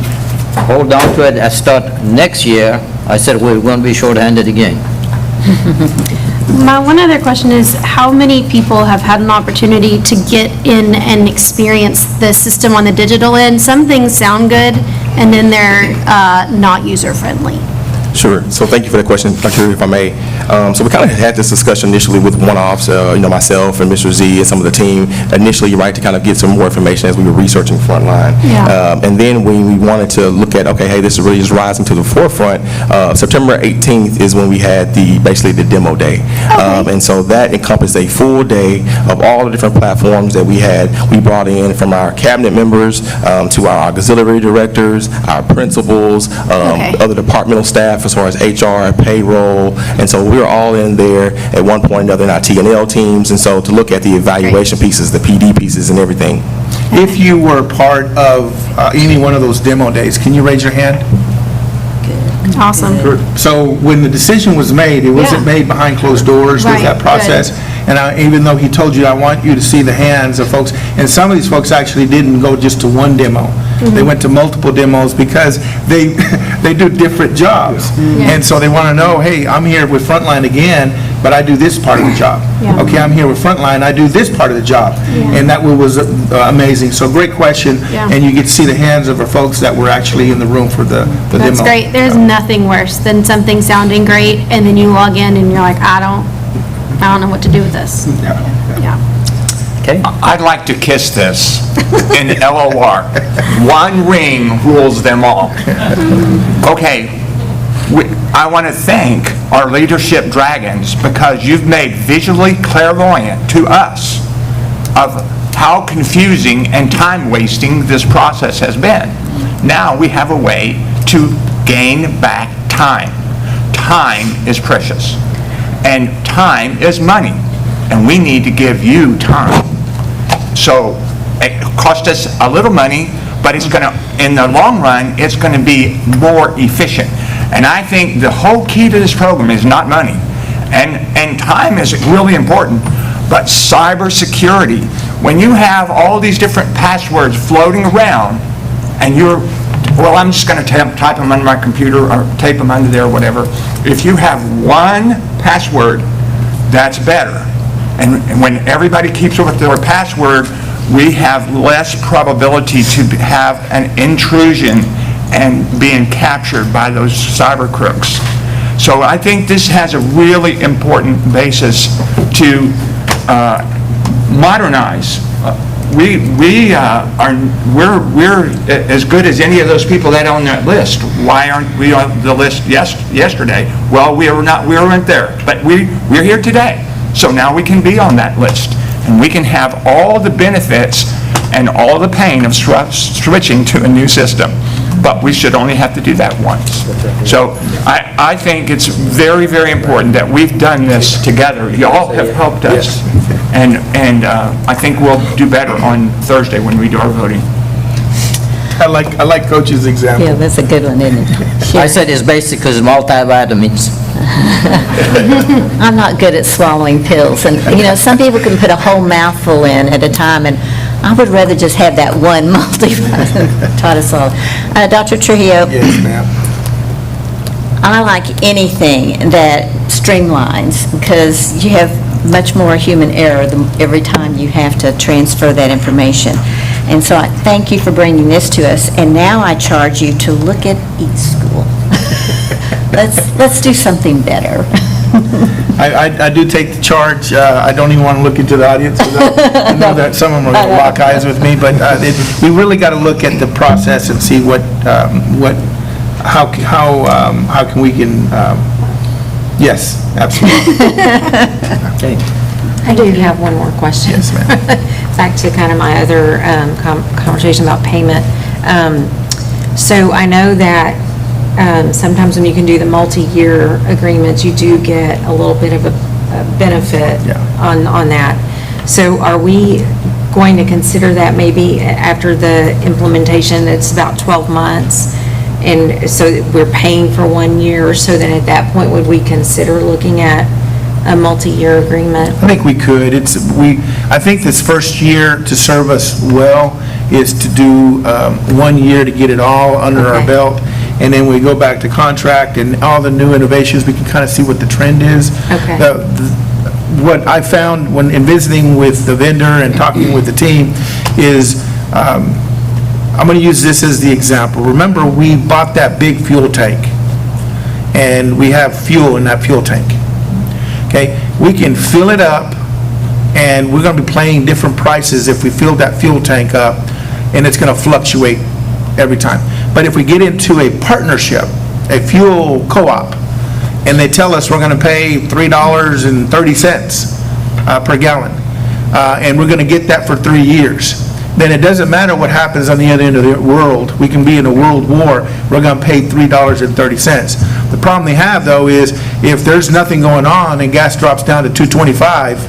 hold on to it, and start next year, I said, we're going to be short-handed again. My one other question is, how many people have had an opportunity to get in and experience the system on the digital end? Some things sound good, and then they're not user-friendly. Sure. So thank you for that question, Dr. if I may. So we kind of had this discussion initially with one-offs, myself and Mr. Z and some of the team. Initially, you're right, to kind of get some more information as we were researching Frontline. Yeah. And then when we wanted to look at, okay, hey, this is really just rising to the forefront, September 18th is when we had basically the demo day. And so that encompassed a full day of all the different platforms that we had. We brought in from our cabinet members to our auxiliary directors, our principals, other departmental staff, as far as HR, payroll, and so we were all in there at one point or another in our T&L teams, and so to look at the evaluation pieces, the PD pieces, and everything. If you were part of any one of those demo days, can you raise your hand? Awesome. So when the decision was made, it wasn't made behind closed doors, there's that Right, process. And even though he told you, I want you to see the hands of folks, and some of these folks actually didn't go just to one demo. They went to multiple demos because they do different jobs. And so they want to know, hey, I'm here with Frontline again, but I do this part of the job. Yeah. Okay, I'm here with Frontline, I do this part of the job. And that was amazing. So great question. Yeah. And you get to see the hands of our folks that were actually in the room for the demo. That's great. There's nothing worse than something sounding great, and then you log in and you're like, I don't know what to do with this. Yeah. Okay? I'd like to kiss this in LOR. One ring rules them all. Okay, I want to thank our leadership dragons, because you've made visually clairvoyant to us of how confusing and time-wasting this process has been. Now we have a way to gain back time. Time is precious, and time is money, and we need to give you time. So it cost us a little money, but it's going to, in the long run, it's going to be more efficient. And I think the whole key to this program is not money, and time is really important, but cybersecurity. When you have all these different passwords floating around, and well, I'm just going to type them under my computer or tape them under there or whatever. If you have one password, that's better. And when everybody keeps with their password, we have less probability to have an intrusion and being captured by those cyber crooks. So I think this has a really important basis to modernize. We're as good as any of those people that on that list. Why aren't we on the list yesterday? Well, we weren't there, but we're here today. So now we can be on that list, and we can have all the benefits and all the pain of switching to a new system. But we should only have to do that once. So I think it's very, very important that we've done this together. You all have helped us. And I think we'll do better on Thursday when we do our voting. I like Coach's example. Yeah, that's a good one, isn't it? I said it's basic because multivitamins. I'm not good at swallowing pills, and, some people can put a whole mouthful in at a time, and I would rather just have that one multivitamin try to swallow. Dr. Trujillo, Yes, ma'am. I like anything that streamlines, because you have much more human error every time you have to transfer that information. And so I thank you for bringing this to us, and now I charge you to look at eSchool. Let's do something better. I do take the charge. I don't even want to look into the audience, because I know that some of them are going to lock eyes with me, but we really got to look at the process and see how can we yes, absolutely. Okay. I do have one more question. Yes, ma'am. Back to kind of my other conversation about payment. So I know that sometimes when you can do the multi-year agreements, you do get a little bit of a benefit Yeah. on that. So are we going to consider that maybe after the implementation, it's about 12 months, and so we're paying for 1 year, so then at that point, would we consider looking at a multi-year agreement? I think we could. I think this first year to serve us well is to do 1 year to get it all under our Okay. belt, and then we go back to contract and all the new innovations, we can kind of see what the trend is. Okay. What I found when in visiting with the vendor and talking with the team is, I'm going to use this as the example. Remember, we bought that big fuel tank, and we have fuel in that fuel tank. Okay, we can fill it up, and we're going to be paying different prices if we fill that fuel tank up, and it's going to fluctuate every time. But if we get into a partnership, a fuel co-op, and they tell us we're going to pay $3.30 per gallon, and we're going to get that for 3 years, then it doesn't matter what happens on the other end of the world. We can be in a world war, we're going to pay $3.30. The problem they have, though, is if there's nothing going on and gas drops down to $2.25,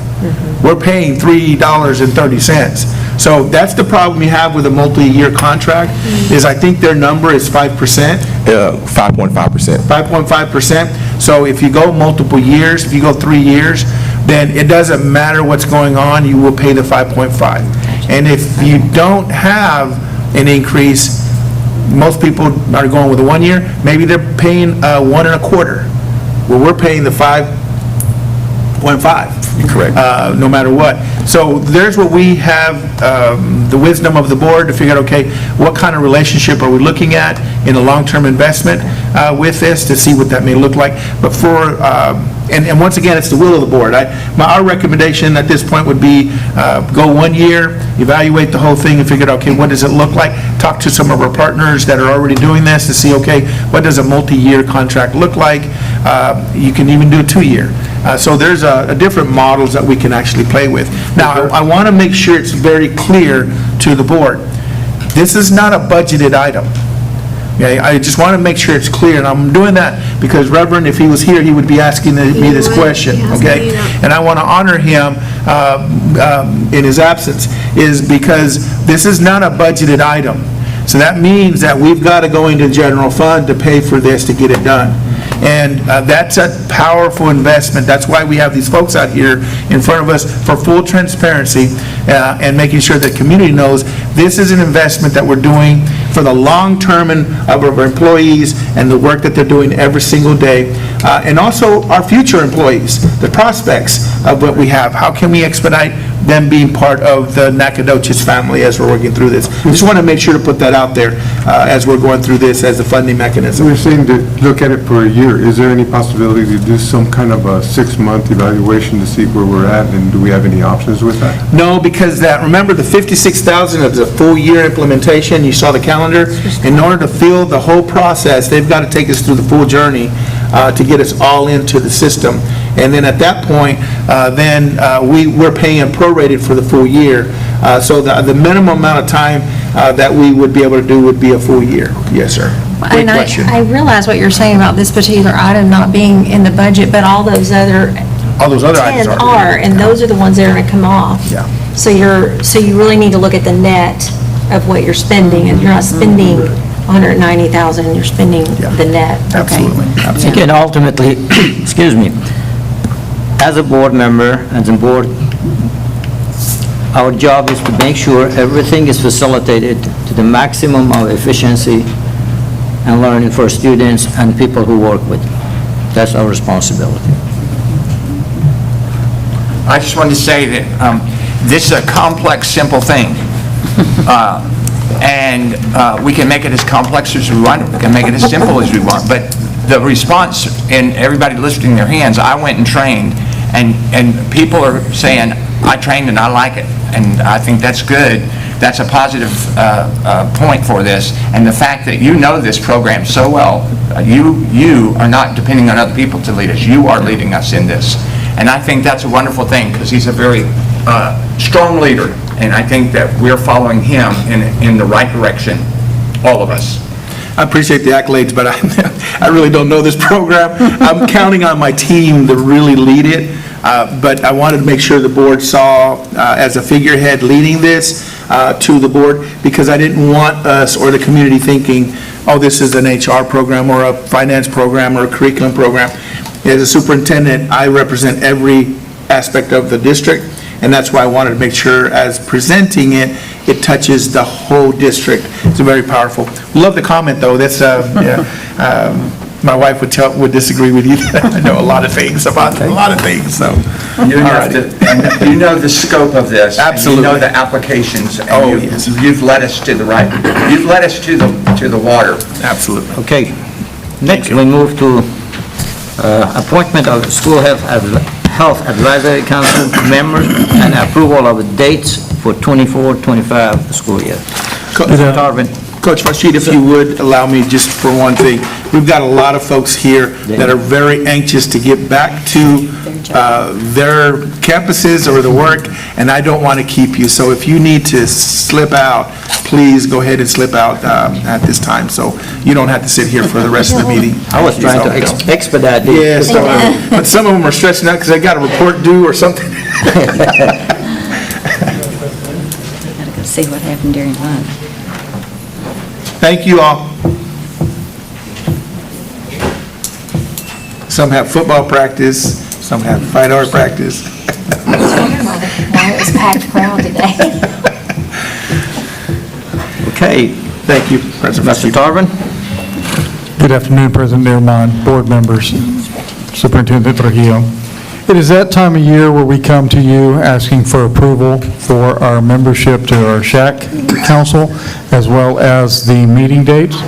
we're paying $3.30. So that's the problem you have with a multi-year contract, is I think their number is 5%. 5.5%. 5.5%. So if you go multiple years, if you go 3 years, then it doesn't matter what's going on, you will pay the 5.5. And if you don't have an increase, most people are going with a 1 year, maybe they're paying 1.25. Well, we're paying the 5.5. Correct. No matter what. So there's what we have, the wisdom of the board to figure out, okay, what kind of relationship are we looking at in a long-term investment with this, to see what that may look like. But for, and once again, it's the will of the board. Our recommendation at this point would be go 1 year, evaluate the whole thing and figure out, okay, what does it look like? Talk to some of our partners that are already doing this to see, okay, what does a multi-year contract look like? You can even do a 2-year. So there's different models that we can actually play with. Now, I want to make sure it's very clear to the board. This is not a budgeted item. Okay, I just want to make sure it's clear, and I'm doing that because Reverend, if he was here, he would be asking me this question, okay? And I want to honor him in his absence, is because this is not a budgeted item. So that means that we've got to go into the general fund to pay for this to get it done. And that's a powerful investment. That's why we have these folks out here in front of us for full transparency and making sure that the community knows this is an investment that we're doing for the long term of our employees and the work that they're doing every single day. And also our future employees, the prospects of what we have. How can we expedite them being part of the Nacogdoches family as we're working through this? We just want to make sure to put that out there as we're going through this as a funding mechanism. We're saying to look at it for a year. Is there any possibility to do some kind of a 6-month evaluation to see where we're at, and do we have any options with that? No, because remember the 56,000 is a full year implementation, you saw the calendar. In order to fill the whole process, they've got to take us through the full journey to get us all into the system. And then at that point, we're paying prorated for the full year. So the minimum amount of time that we would be able to do would be a full year. Yes, sir. Great And question. I realize what you're saying about this particular item not being in the budget, but all those other all those other items 10 are. are, and those are the ones that are gonna come off. Yeah. So you really need to look at the net of what you're spending, and you're not spending 190,000, you're spending the net. Okay. Absolutely. Again, ultimately, excuse me, as a board member, as a board, our job is to make sure everything is facilitated to the maximum of efficiency and learning for students and people who work with. That's our responsibility. I just wanted to say that this is a complex, simple thing. And we can make it as complex as we want, we can make it as simple as we want. But the response in everybody lifting their hands, I went and trained, and people are saying, I trained and I like it. And I think that's good. That's a positive point for this. And the fact that you know this program so well, you are not depending on other people to lead us. You are leading us in this. And I think that's a wonderful thing, because he's a very strong leader. And I think that we're following him in the right direction, all of us. I appreciate the accolades, but I really don't know this program. I'm counting on my team to really lead it, but I wanted to make sure the board saw, as a figurehead leading this to the board, because I didn't want us or the community thinking, oh, this is an HR program or a finance program or a curriculum program. As a superintendent, I represent every aspect of the district, and that's why I wanted to make sure, as presenting it, it touches the whole district. It's very powerful. Love the comment, though. That's, my wife would disagree with you. I know a lot of things about a lot of things, so. You know the scope of this. Absolutely. And you know the applications. And Oh, yes. You've led us to the right, you've led us to the water. Absolutely. Okay, next we move to appointment of School Health Advisory Council members and approval of the dates for 24-25 school year. Mr. Tarvin. Coach Rashid, if you would allow me just for one thing, we've got a lot of folks here that are very anxious to get back to their campuses or the work, and I don't want to keep you. So if you need to slip out, please go ahead and slip out at this time, so you don't have to sit here for the rest of the meeting. I was trying to expedite this. Yes, but some of them are stretching out because they got a report due or something. Gotta go see what happened during lunch. Thank you all. Some have football practice, some have fine art practice. Why it was packed crowd today. Okay, Thank you, President Mr. Rashid. Tarvin. Good afternoon, President Neermond, board members, Superintendent Trujillo. It is that time of year where we come to you asking for approval for our membership to our SHAC Council, as well as the meeting dates.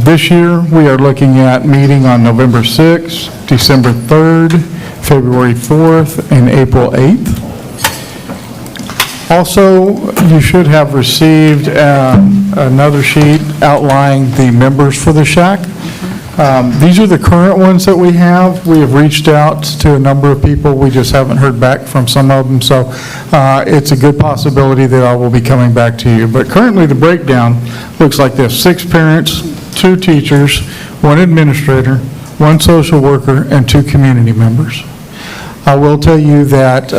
This year, we are looking at meeting on November 6th, December 3rd, February 4th, and April 8th. Also, you should have received another sheet outlining the members for the SHAC. These are the current ones that we have. We have reached out to a number of people. We just haven't heard back from some of them, so it's a good possibility that I will be coming back to you. But currently, the breakdown looks like this: 6 parents, 2 teachers, 1 administrator, 1 social worker, and 2 community members. I will tell you that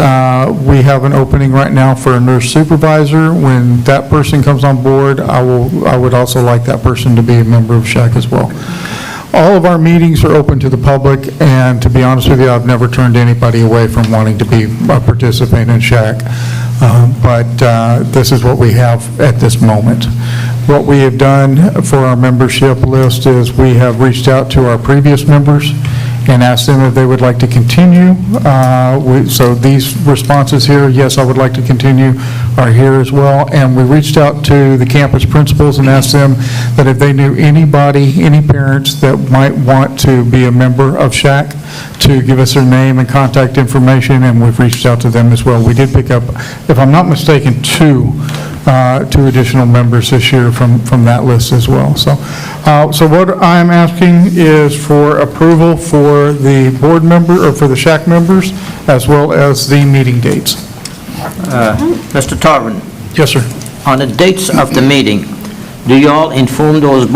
we have an opening right now for a nurse supervisor. When that person comes on board, I would also like that person to be a member of SHAC as well. All of our meetings are open to the public, and to be honest with you, I've never turned anybody away from wanting to be a participant in SHAC. But this is what we have at this moment. What we have done for our membership list is we have reached out to our previous members and asked them if they would like to continue. So these responses here, yes, I would like to continue, are here as well. And we reached out to the campus principals and asked them that if they knew anybody, any parents that might want to be a member of SHAC, to give us their name and contact information, and we've reached out to them as well. We did pick up, if I'm not mistaken, two additional members this year from that list as well. So what I'm asking is for approval for the board member, or for the SHAC members, as well as the meeting dates. Mr. Tarvin, Yes, sir. on the dates of the meeting, do you all inform those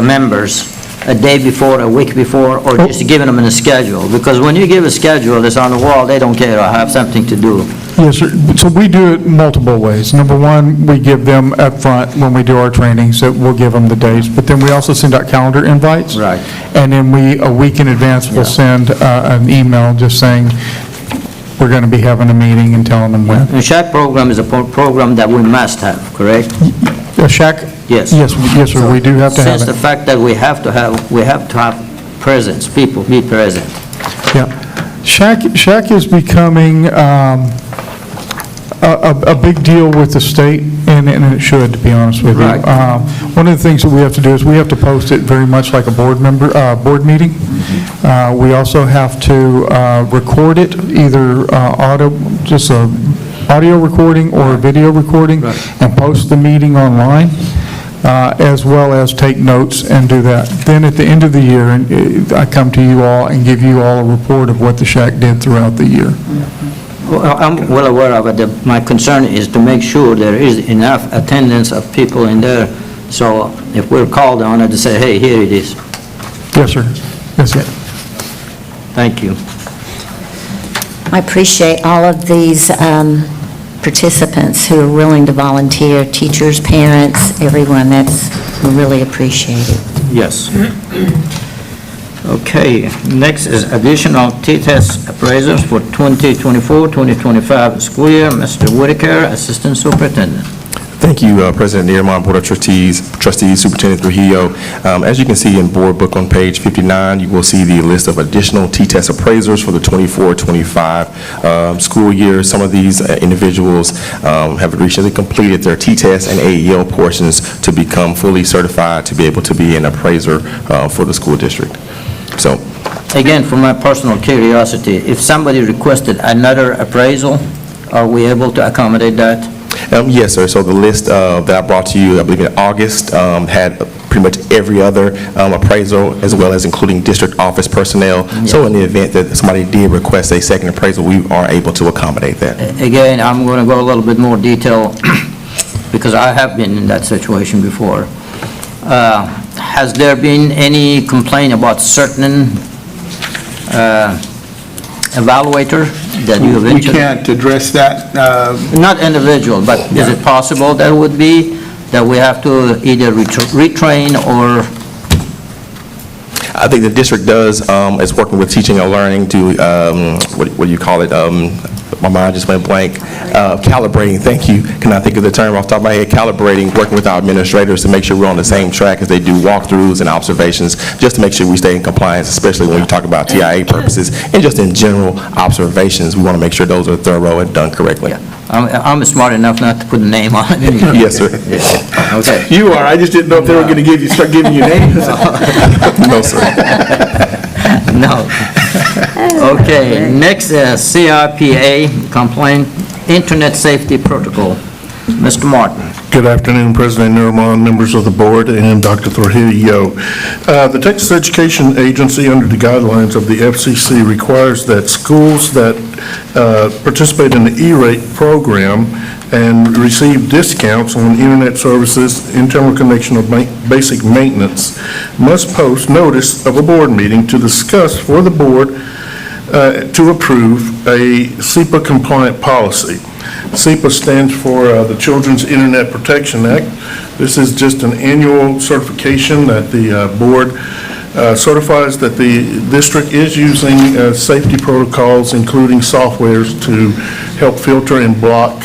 members a day before, a week before, or just giving them a schedule? Because when you give a schedule, it's on the wall, they don't care, I have something to do. Yes, sir. So we do it multiple ways. Number one, we give them up front when we do our trainings, that we'll give them the dates, but then we also send out calendar invites. Right. And then a week in advance, we'll send an email just saying, we're going to be having a meeting and telling them when. The SHAC program is a program that we must have, correct? A shack? Yes. Yes, sir, we do have to have Since the it. fact that we have to have presence, people be present. Yeah. Shack is becoming a big deal with the state, and it should, to be honest with you. Right. One of the things that we have to do is we have to post it very much like a board meeting. We also have to record it, either just a audio recording or a video recording, and post the meeting online, as well as take notes and do that. Then at the end of the year, I come to you all and give you all a report of what the shack did throughout the year. Well, I'm well aware of it. My concern is to make sure there is enough attendance of people in there, so if we're called on it, to say, hey, here it is. Yes, sir. That's it. Thank you. I appreciate all of these participants who are willing to volunteer, teachers, parents, everyone. We really appreciate it. Yes. Okay, next is additional T-test appraisals for 2024-2025 school year. Mr. Whitaker, Assistant Superintendent. Thank you, President Neerman, Board of Trustees, Superintendent Trujillo. As you can see in Board Book on page 59, you will see the list of additional T-test appraisers for the 24-25 school year. Some of these individuals have recently completed their T-test and AEL portions to become fully certified to be able to be an appraiser for the school district. So, Again, for my personal curiosity, if somebody requested another appraisal, are we able to accommodate that? yes, sir. So the list that I brought to you, I believe in August, had pretty much every other appraisal, as well as including district office personnel. So in the event that somebody did request a second appraisal, we are able to accommodate that. Again, I'm going to go a little bit more detail, because I have been in that situation before. Has there been any complaint about certain evaluator that you We eventually... can't address that. Not individual, but is it possible that would be, that we have to either retrain or... I think the district is working with teaching and learning to, what do you call it? My mind just went blank. Calibrating, thank you. Can I think of the term off the top of my head? Calibrating, working with our administrators to make sure we're on the same track as they do walkthroughs and observations, just to make sure we stay in compliance, especially when you talk about TIA purposes and just in general observations. We want to make sure those are thorough and done correctly. I'm smart enough not to put a name on it. Yes, sir. Okay. You are, I just didn't know if they were going to start giving you names. No, sir. No. Okay, next, CRPA complaint, Internet Safety Protocol. Mr. Martin. Good afternoon, President Neerman, members of the board, and Dr. Trujillo. The Texas Education Agency, under the guidelines of the FCC, requires that schools that participate in the E-rate program and receive discounts on internet services, internal connection of basic maintenance, must post notice of a board meeting to discuss for the board to approve a SEPA compliant policy. SEPA stands for the Children's Internet Protection Act. This is just an annual certification that the board certifies that the district is using safety protocols, including softwares, to help filter and block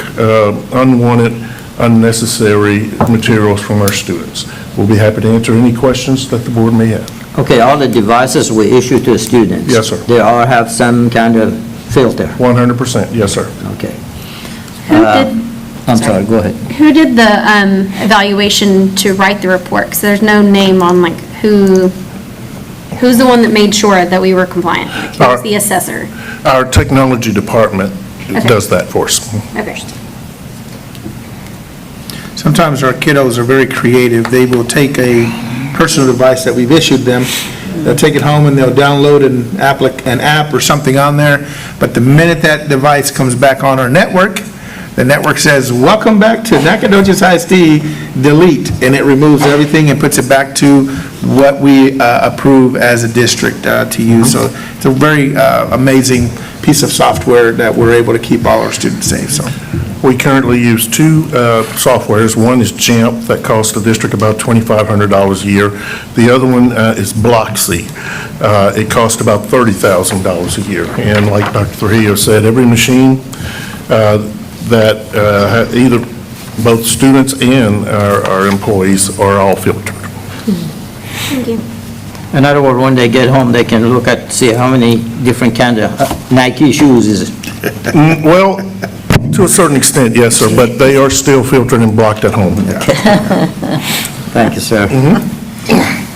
unwanted, unnecessary materials from our students. We'll be happy to answer any questions that the board may have. Okay, all the devices we issue to students. Yes, sir. They all have some kind of filter. 100%, yes, sir. Okay. Who I'm sorry, go ahead. Who did the evaluation to write the report? Because there's no name on like who's the one that made sure that we were compliant? Who was the assessor? Our technology department does that for us. Okay. Sometimes our kiddos are very creative. They will take a personal device that we've issued them, they'll take it home and they'll download an app or something on there, but the minute that device comes back on our network, the network says, welcome back to Nacogdoches ISD, delete, and it removes everything and puts it back to what we approve as a district to use. So it's a very amazing piece of software that we're able to keep all our students safe, so. We currently use two softwares. One is JAMP, that costs the district about $2,500 a year. The other one is Bloxy. It costs about $30,000 a year. And like Dr. Trujillo said, every machine that either both students and our employees are all filtered. Thank you. In other words, when they get home, they can look at, see how many different kind of Nike shoes is it? Well, to a certain extent, yes, sir, but they are still filtered and blocked at home. Thank you, sir.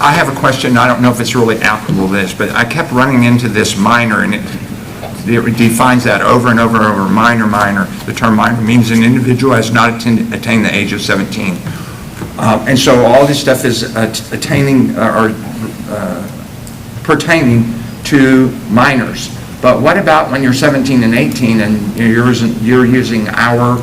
I have a question, I don't know if it's really applicable to this, but I kept running into this minor, and it defines that over and over and over, minor. The term minor means an individual has not attained the age of 17. And so all this stuff is attaining or pertaining to minors. But what about when you're 17 and 18 and you're using our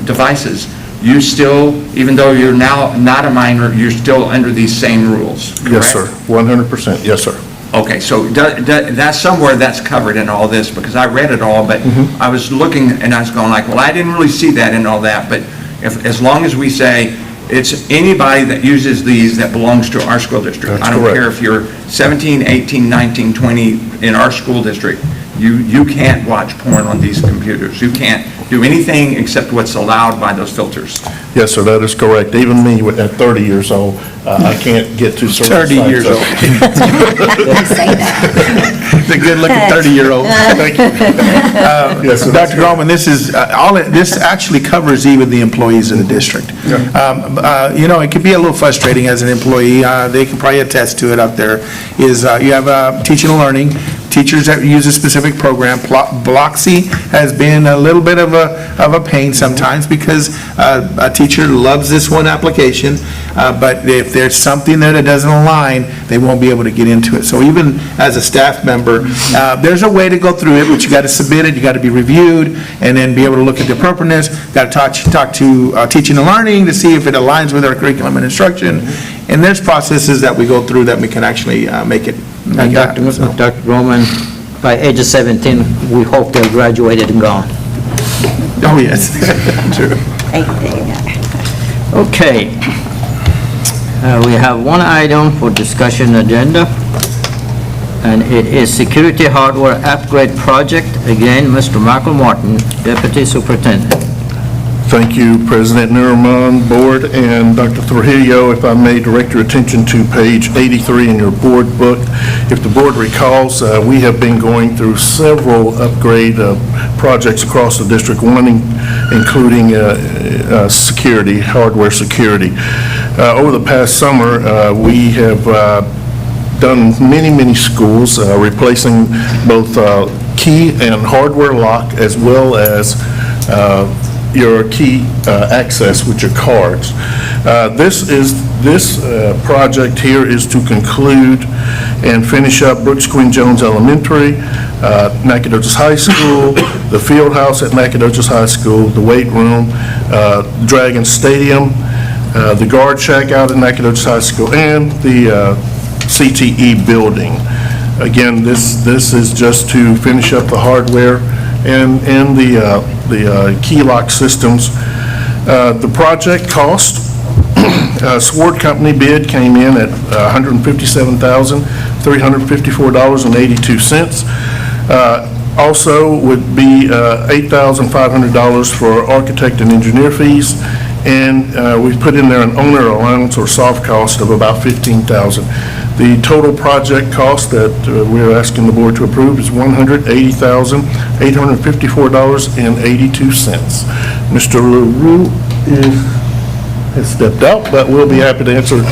devices? You still, even though you're now not a minor, you're still under these same rules, correct? Yes, sir, 100%, yes, sir. Okay, so that's somewhere that's covered in all this, because I read it all, but I was looking and I was going like, well, I didn't really see that in all that, but as long as we say it's anybody that uses these that belongs to our school district. That's I don't correct. care if you're 17, 18, 19, 20 in our school district, you can't watch porn on these computers. You can't do anything except what's allowed by those filters. Yes, sir, that is correct. Even me, at 30 years old, I can't get to certain 30 sites. years old. The good-looking 30-year-old. Thank you. Yes, sir, that's Dr. Groman, this is, this actually covers even the employees of the district. You know, it can be a little frustrating as an employee, they can probably attest to it out there, is you have teaching and learning, teachers that use a specific program. Bloxy has been a little bit of a pain sometimes because a teacher loves this one application, but if there's something there that doesn't align, they won't be able to get into it. So even as a staff member, there's a way to go through it, but you got to submit it, you got to be reviewed, and then be able to look at the appropriateness, got to talk to teaching and learning to see if it aligns with our curriculum and instruction, and there's processes that we go through that we can actually make it And happen. Dr. Roman, by age of 17, we hope they're graduated and gone. Oh, yes, true. Okay. We have one item for discussion agenda, and it is security hardware upgrade project. Again, Mr. Michael Martin, Deputy Superintendent. Thank you, President Nuremon, Board, and Dr. Trujillo. If I may direct your attention to page 83 in your board book. If the board recalls, we have been going through several upgrade projects across the district, one including security, hardware security. Over the past summer, we have done many schools, replacing both key and hardware lock, as well as your key access with your cards. This project here is to conclude and finish up Brooks Queen Jones Elementary, Nacogdoches High School, the field house at Nacogdoches High School, the weight room, Dragon Stadium, the guard shack out at Nacogdoches High School, and the CTE building. Again, this is just to finish up the hardware and the key lock systems. The project cost, Sword Company bid came in at $157,354.82. Also would be $8,500 for architect and engineer fees, and we put in there an owner allowance or soft cost of about $15,000. The total project cost that we're asking the board to approve is $180,854.82. Mr. LaRue has stepped out, but we'll be happy to answer.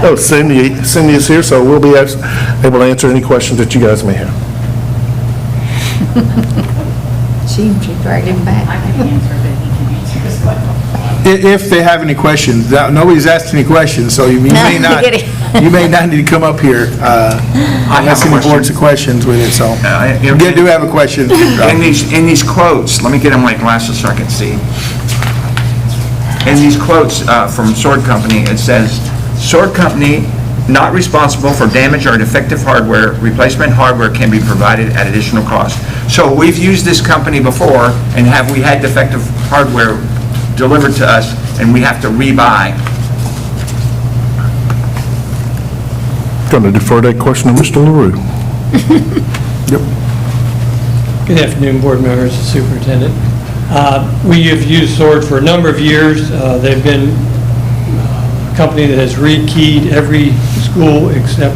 Oh, Cindy is here, so we'll be able to answer any questions that you guys may have. She dragged him back. I can answer, but he can answer as well. If they have any questions, nobody's asked any questions, so you may not, you may not need to come up here unless a the question. board's questions with it, so. You You do have a question. In these quotes, let me get on my glasses so I can see. In these quotes from Sword Company, it says, "Sword Company not responsible for damage or defective hardware. Replacement hardware can be provided at additional cost." So we've used this company before, and have we had defective hardware delivered to us, and we have to rebuy? Going to defer that question to Mr. LaRue. Good afternoon, board members and superintendent. We have used Sword for a number of years. They've been a company that has rekeyed every school except,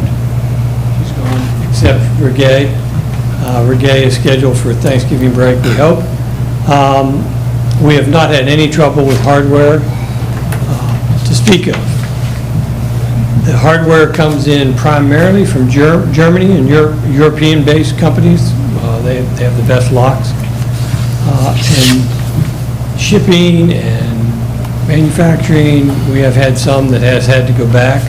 she's gone, except Regay. Regay is scheduled for Thanksgiving break, we hope. We have not had any trouble with hardware to speak of. The hardware comes in primarily from Germany and European-based companies. They have the best locks. And shipping and manufacturing, we have had some that has had to go back.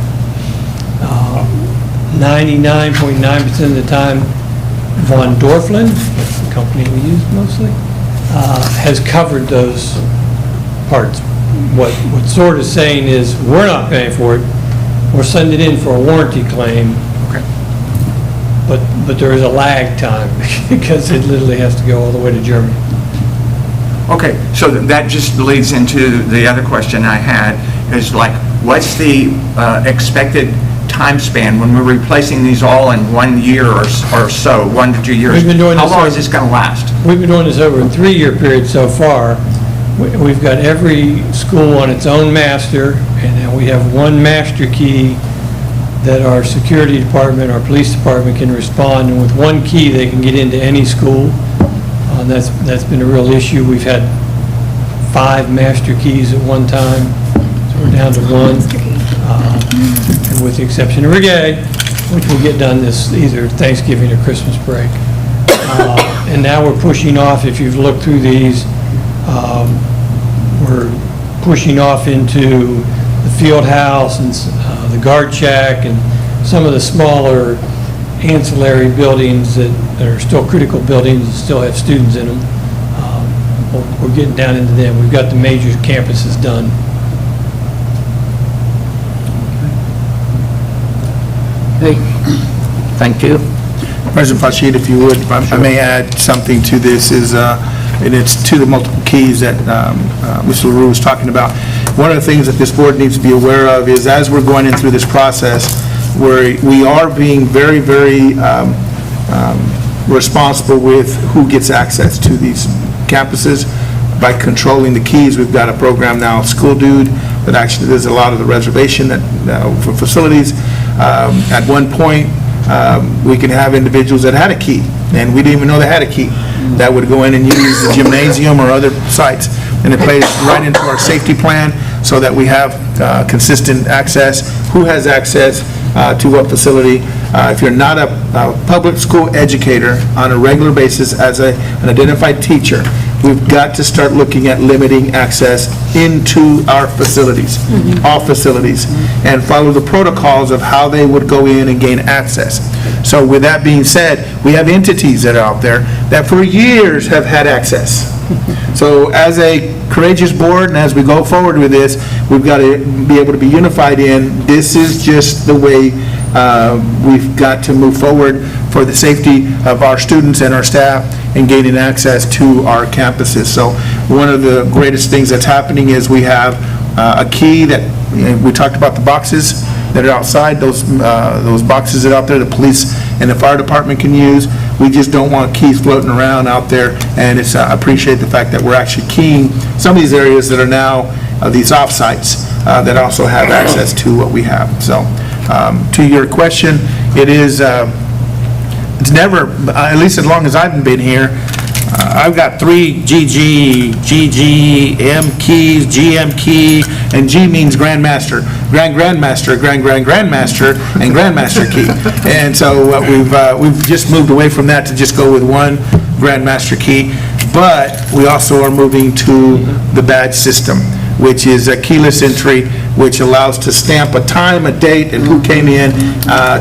99.9% of the time, Von Dorflin, that's the company we use mostly, has covered those parts. What Sword is saying is, we're not paying for it, we're sending it in for a warranty claim. Okay. But there is a lag time, because it literally has to go all the way to Germany. Okay, so that just leads into the other question I had, is like, what's the expected time span when we're replacing these all in 1 year or so, 1 to 2 years? We've been doing How this long over- is this going to last? We've been doing this over a 3-year period so far. We've got every school on its own master, and then we have one master key that our security department, our police department can respond, and with one key, they can get into any school. That's been a real issue. We've had 5 master keys at one time, so we're down to 1. And with the exception of Regay, which will get done this either Thanksgiving or Christmas break. And now we're pushing off, if you've looked through these, we're pushing off into the field house and the guard shack and some of the smaller ancillary buildings that are still critical buildings and still have students in them. We're getting down into them. We've got the major campuses done. Hey, thank you. President Fashid, if you would, if I may add something to this, and it's to the multiple keys that Mr. LaRue was talking about. One of the things that this board needs to be aware of is, as we're going in through this process, we are being very, very responsible with who gets access to these campuses by controlling the keys. We've got a program now, School Dude, that actually does a lot of the reservation for facilities. At one point, we can have individuals that had a key, and we didn't even know they had a key, that would go in and use the gymnasium or other sites, and it plays right into our safety plan so that we have consistent access, who has access to what facility. If you're not a public school educator on a regular basis as an identified teacher, we've got to start looking at limiting access into our facilities, all facilities, and follow the protocols of how they would go in and gain access. So with that being said, we have entities that are out there that for years have had access. So as a courageous board, and as we go forward with this, we've got to be able to be unified in, this is just the way we've got to move forward for the safety of our students and our staff and gaining access to our campuses. So one of the greatest things that's happening is we have a key that, we talked about the boxes that are outside, those boxes that are out there, the police and the fire department can use. We just don't want keys floating around out there, and it's, I appreciate the fact that we're actually keying some of these areas that are now these off-sites that also have access to what we have. So to your question, it is, it's never, at least as long as I've been here, I've got 3 GG, M keys, GM key, and G means Grandmaster, Grandmaster, Grandmaster, and Grandmaster key. And so we've just moved away from that to just go with one Grandmaster key, but we also are moving to the badge system. which is a keyless entry, which allows to stamp a time, a date, and who came in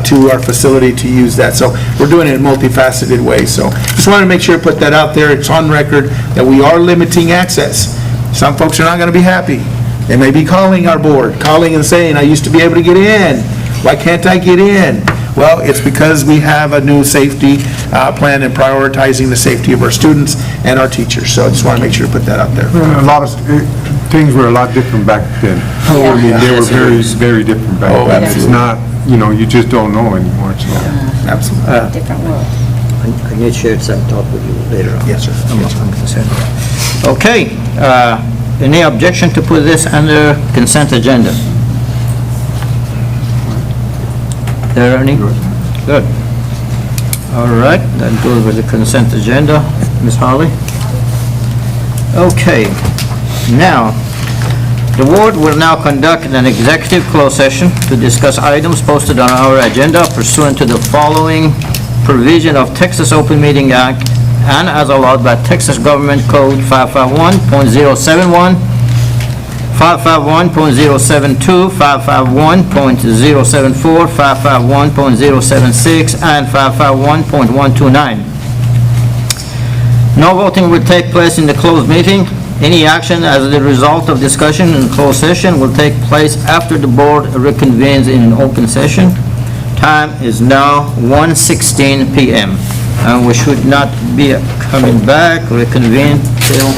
to our facility to use that. So we're doing it in multifaceted ways. So just wanted to make sure to put that out there. It's on record that we are limiting access. Some folks are not going to be happy. They may be calling our board, calling and saying, I used to be able to get in. Why can't I get in? Well, it's because we have a new safety plan and prioritizing the safety of our students and our teachers. So I just want to make sure to put that out there. A lot of, things were a lot different back then. I mean, they were very, very different back Oh, then. It's absolutely. not, you just don't know anymore, so. Absolutely. Different world. I need to share some thought with you later on. Yes, sir. I'm concerned. Okay, any objection to put this under consent agenda? There any? Good. All right, that goes with the consent agenda. Ms. Holly? Okay, now, the board will now conduct an executive closed session to discuss items posted on our agenda pursuant to the following provision of Texas Open Meeting Act and as allowed by Texas Government Code 551.071, 551.072, 551.074, 551.076, and 551.129. No voting will take place in the closed meeting. Any action as a result of discussion in closed session will take place after the board reconvenes in an open session. Time is now 1:16 p.m. And we should not be coming back, reconvene till,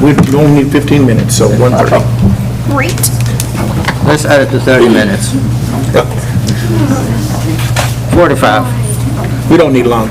We only need 15 minutes, so 1:30. Great. let's add it to 30 minutes. 45. We don't need long.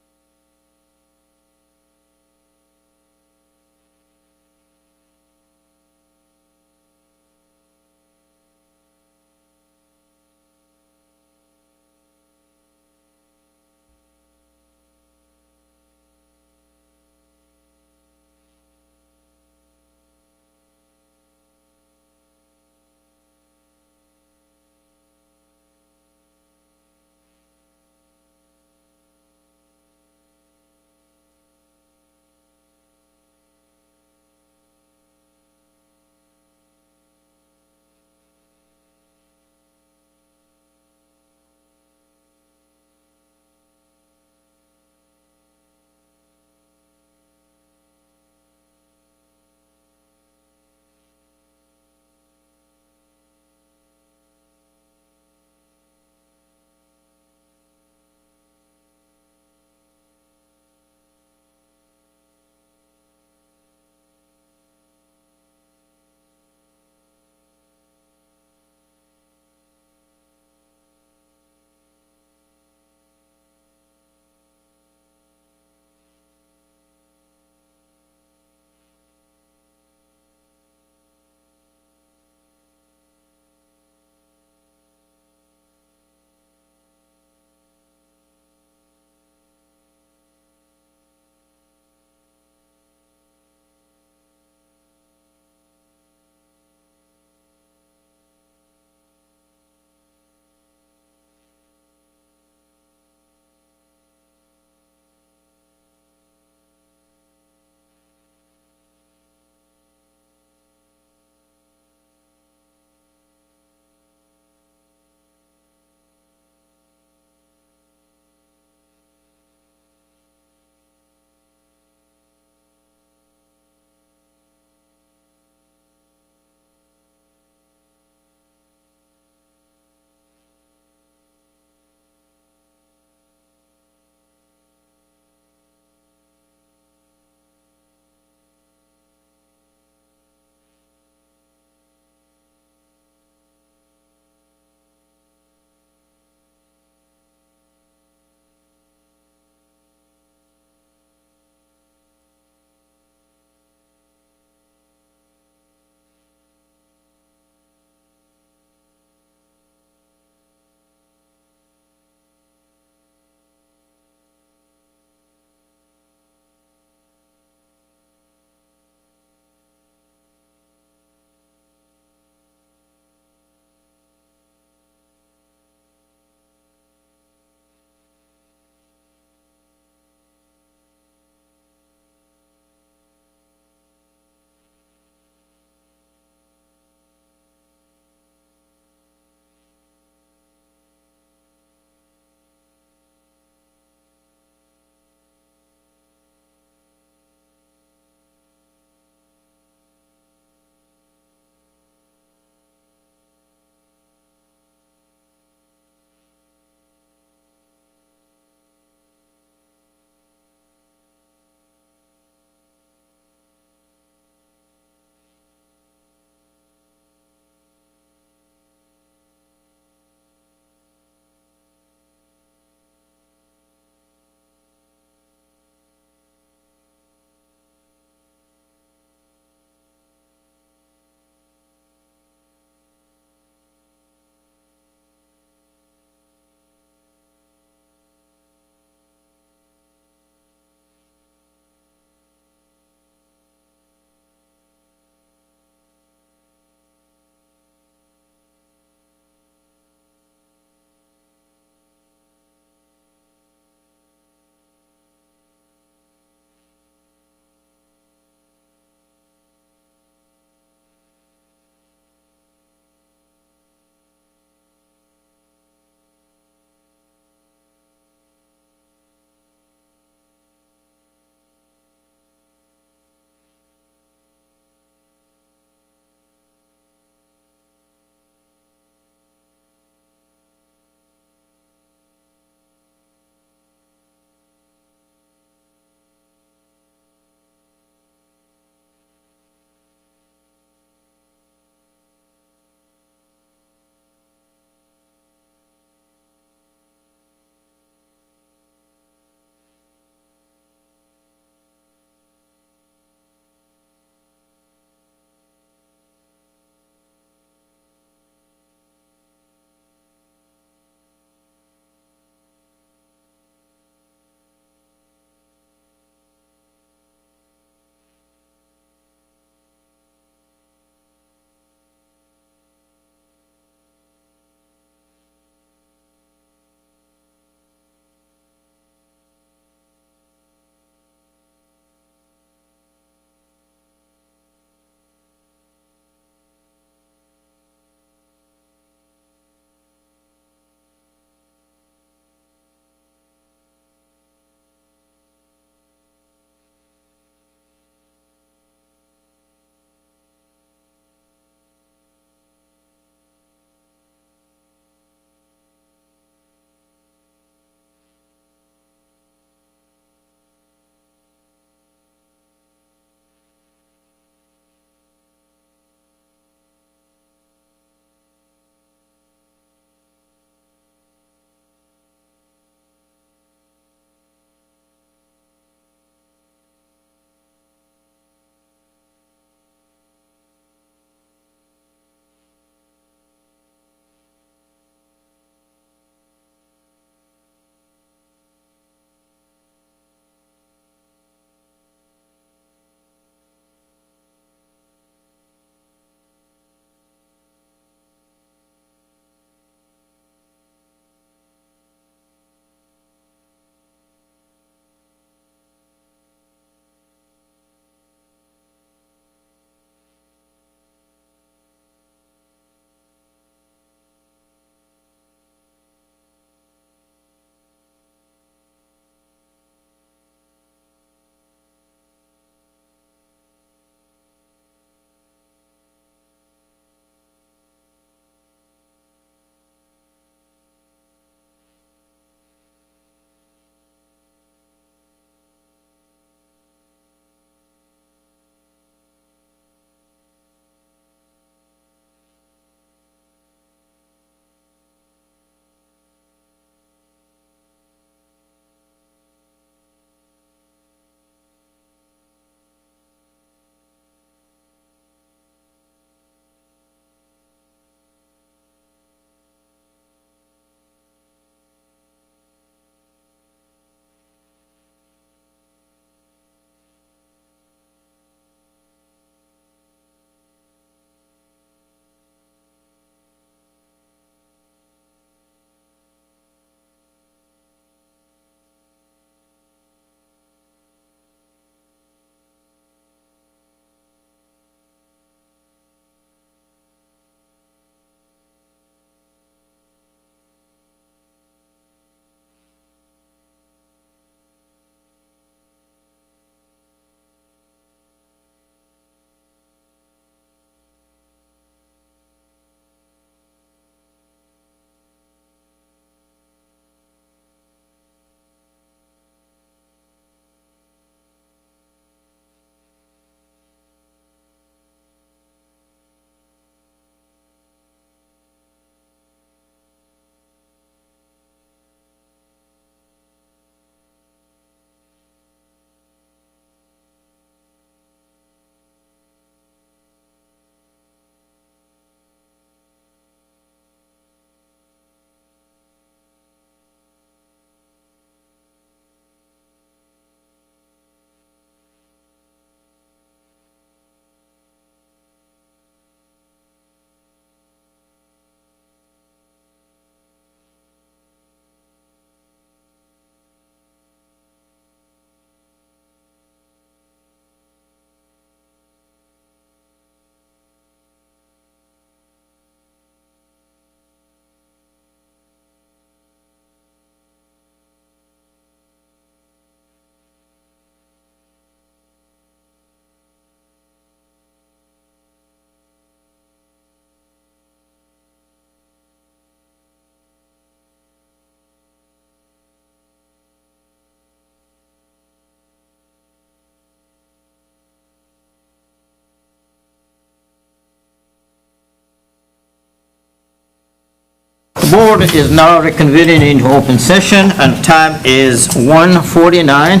board is now reconvening into open session, and time is 1:49.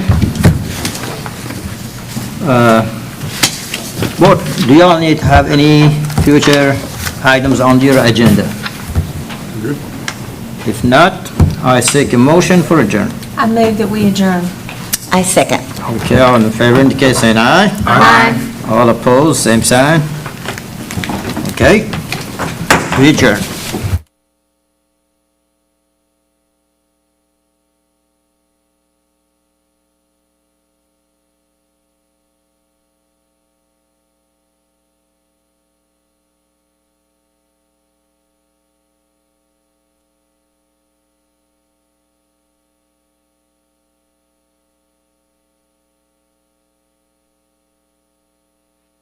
Board, do y'all need to have any future items on your agenda? If not, I seek a motion for adjourn. I move that we adjourn. I second. Okay, all in favor indicate saying aye. Aye. All opposed, same sign. Okay, we adjourn.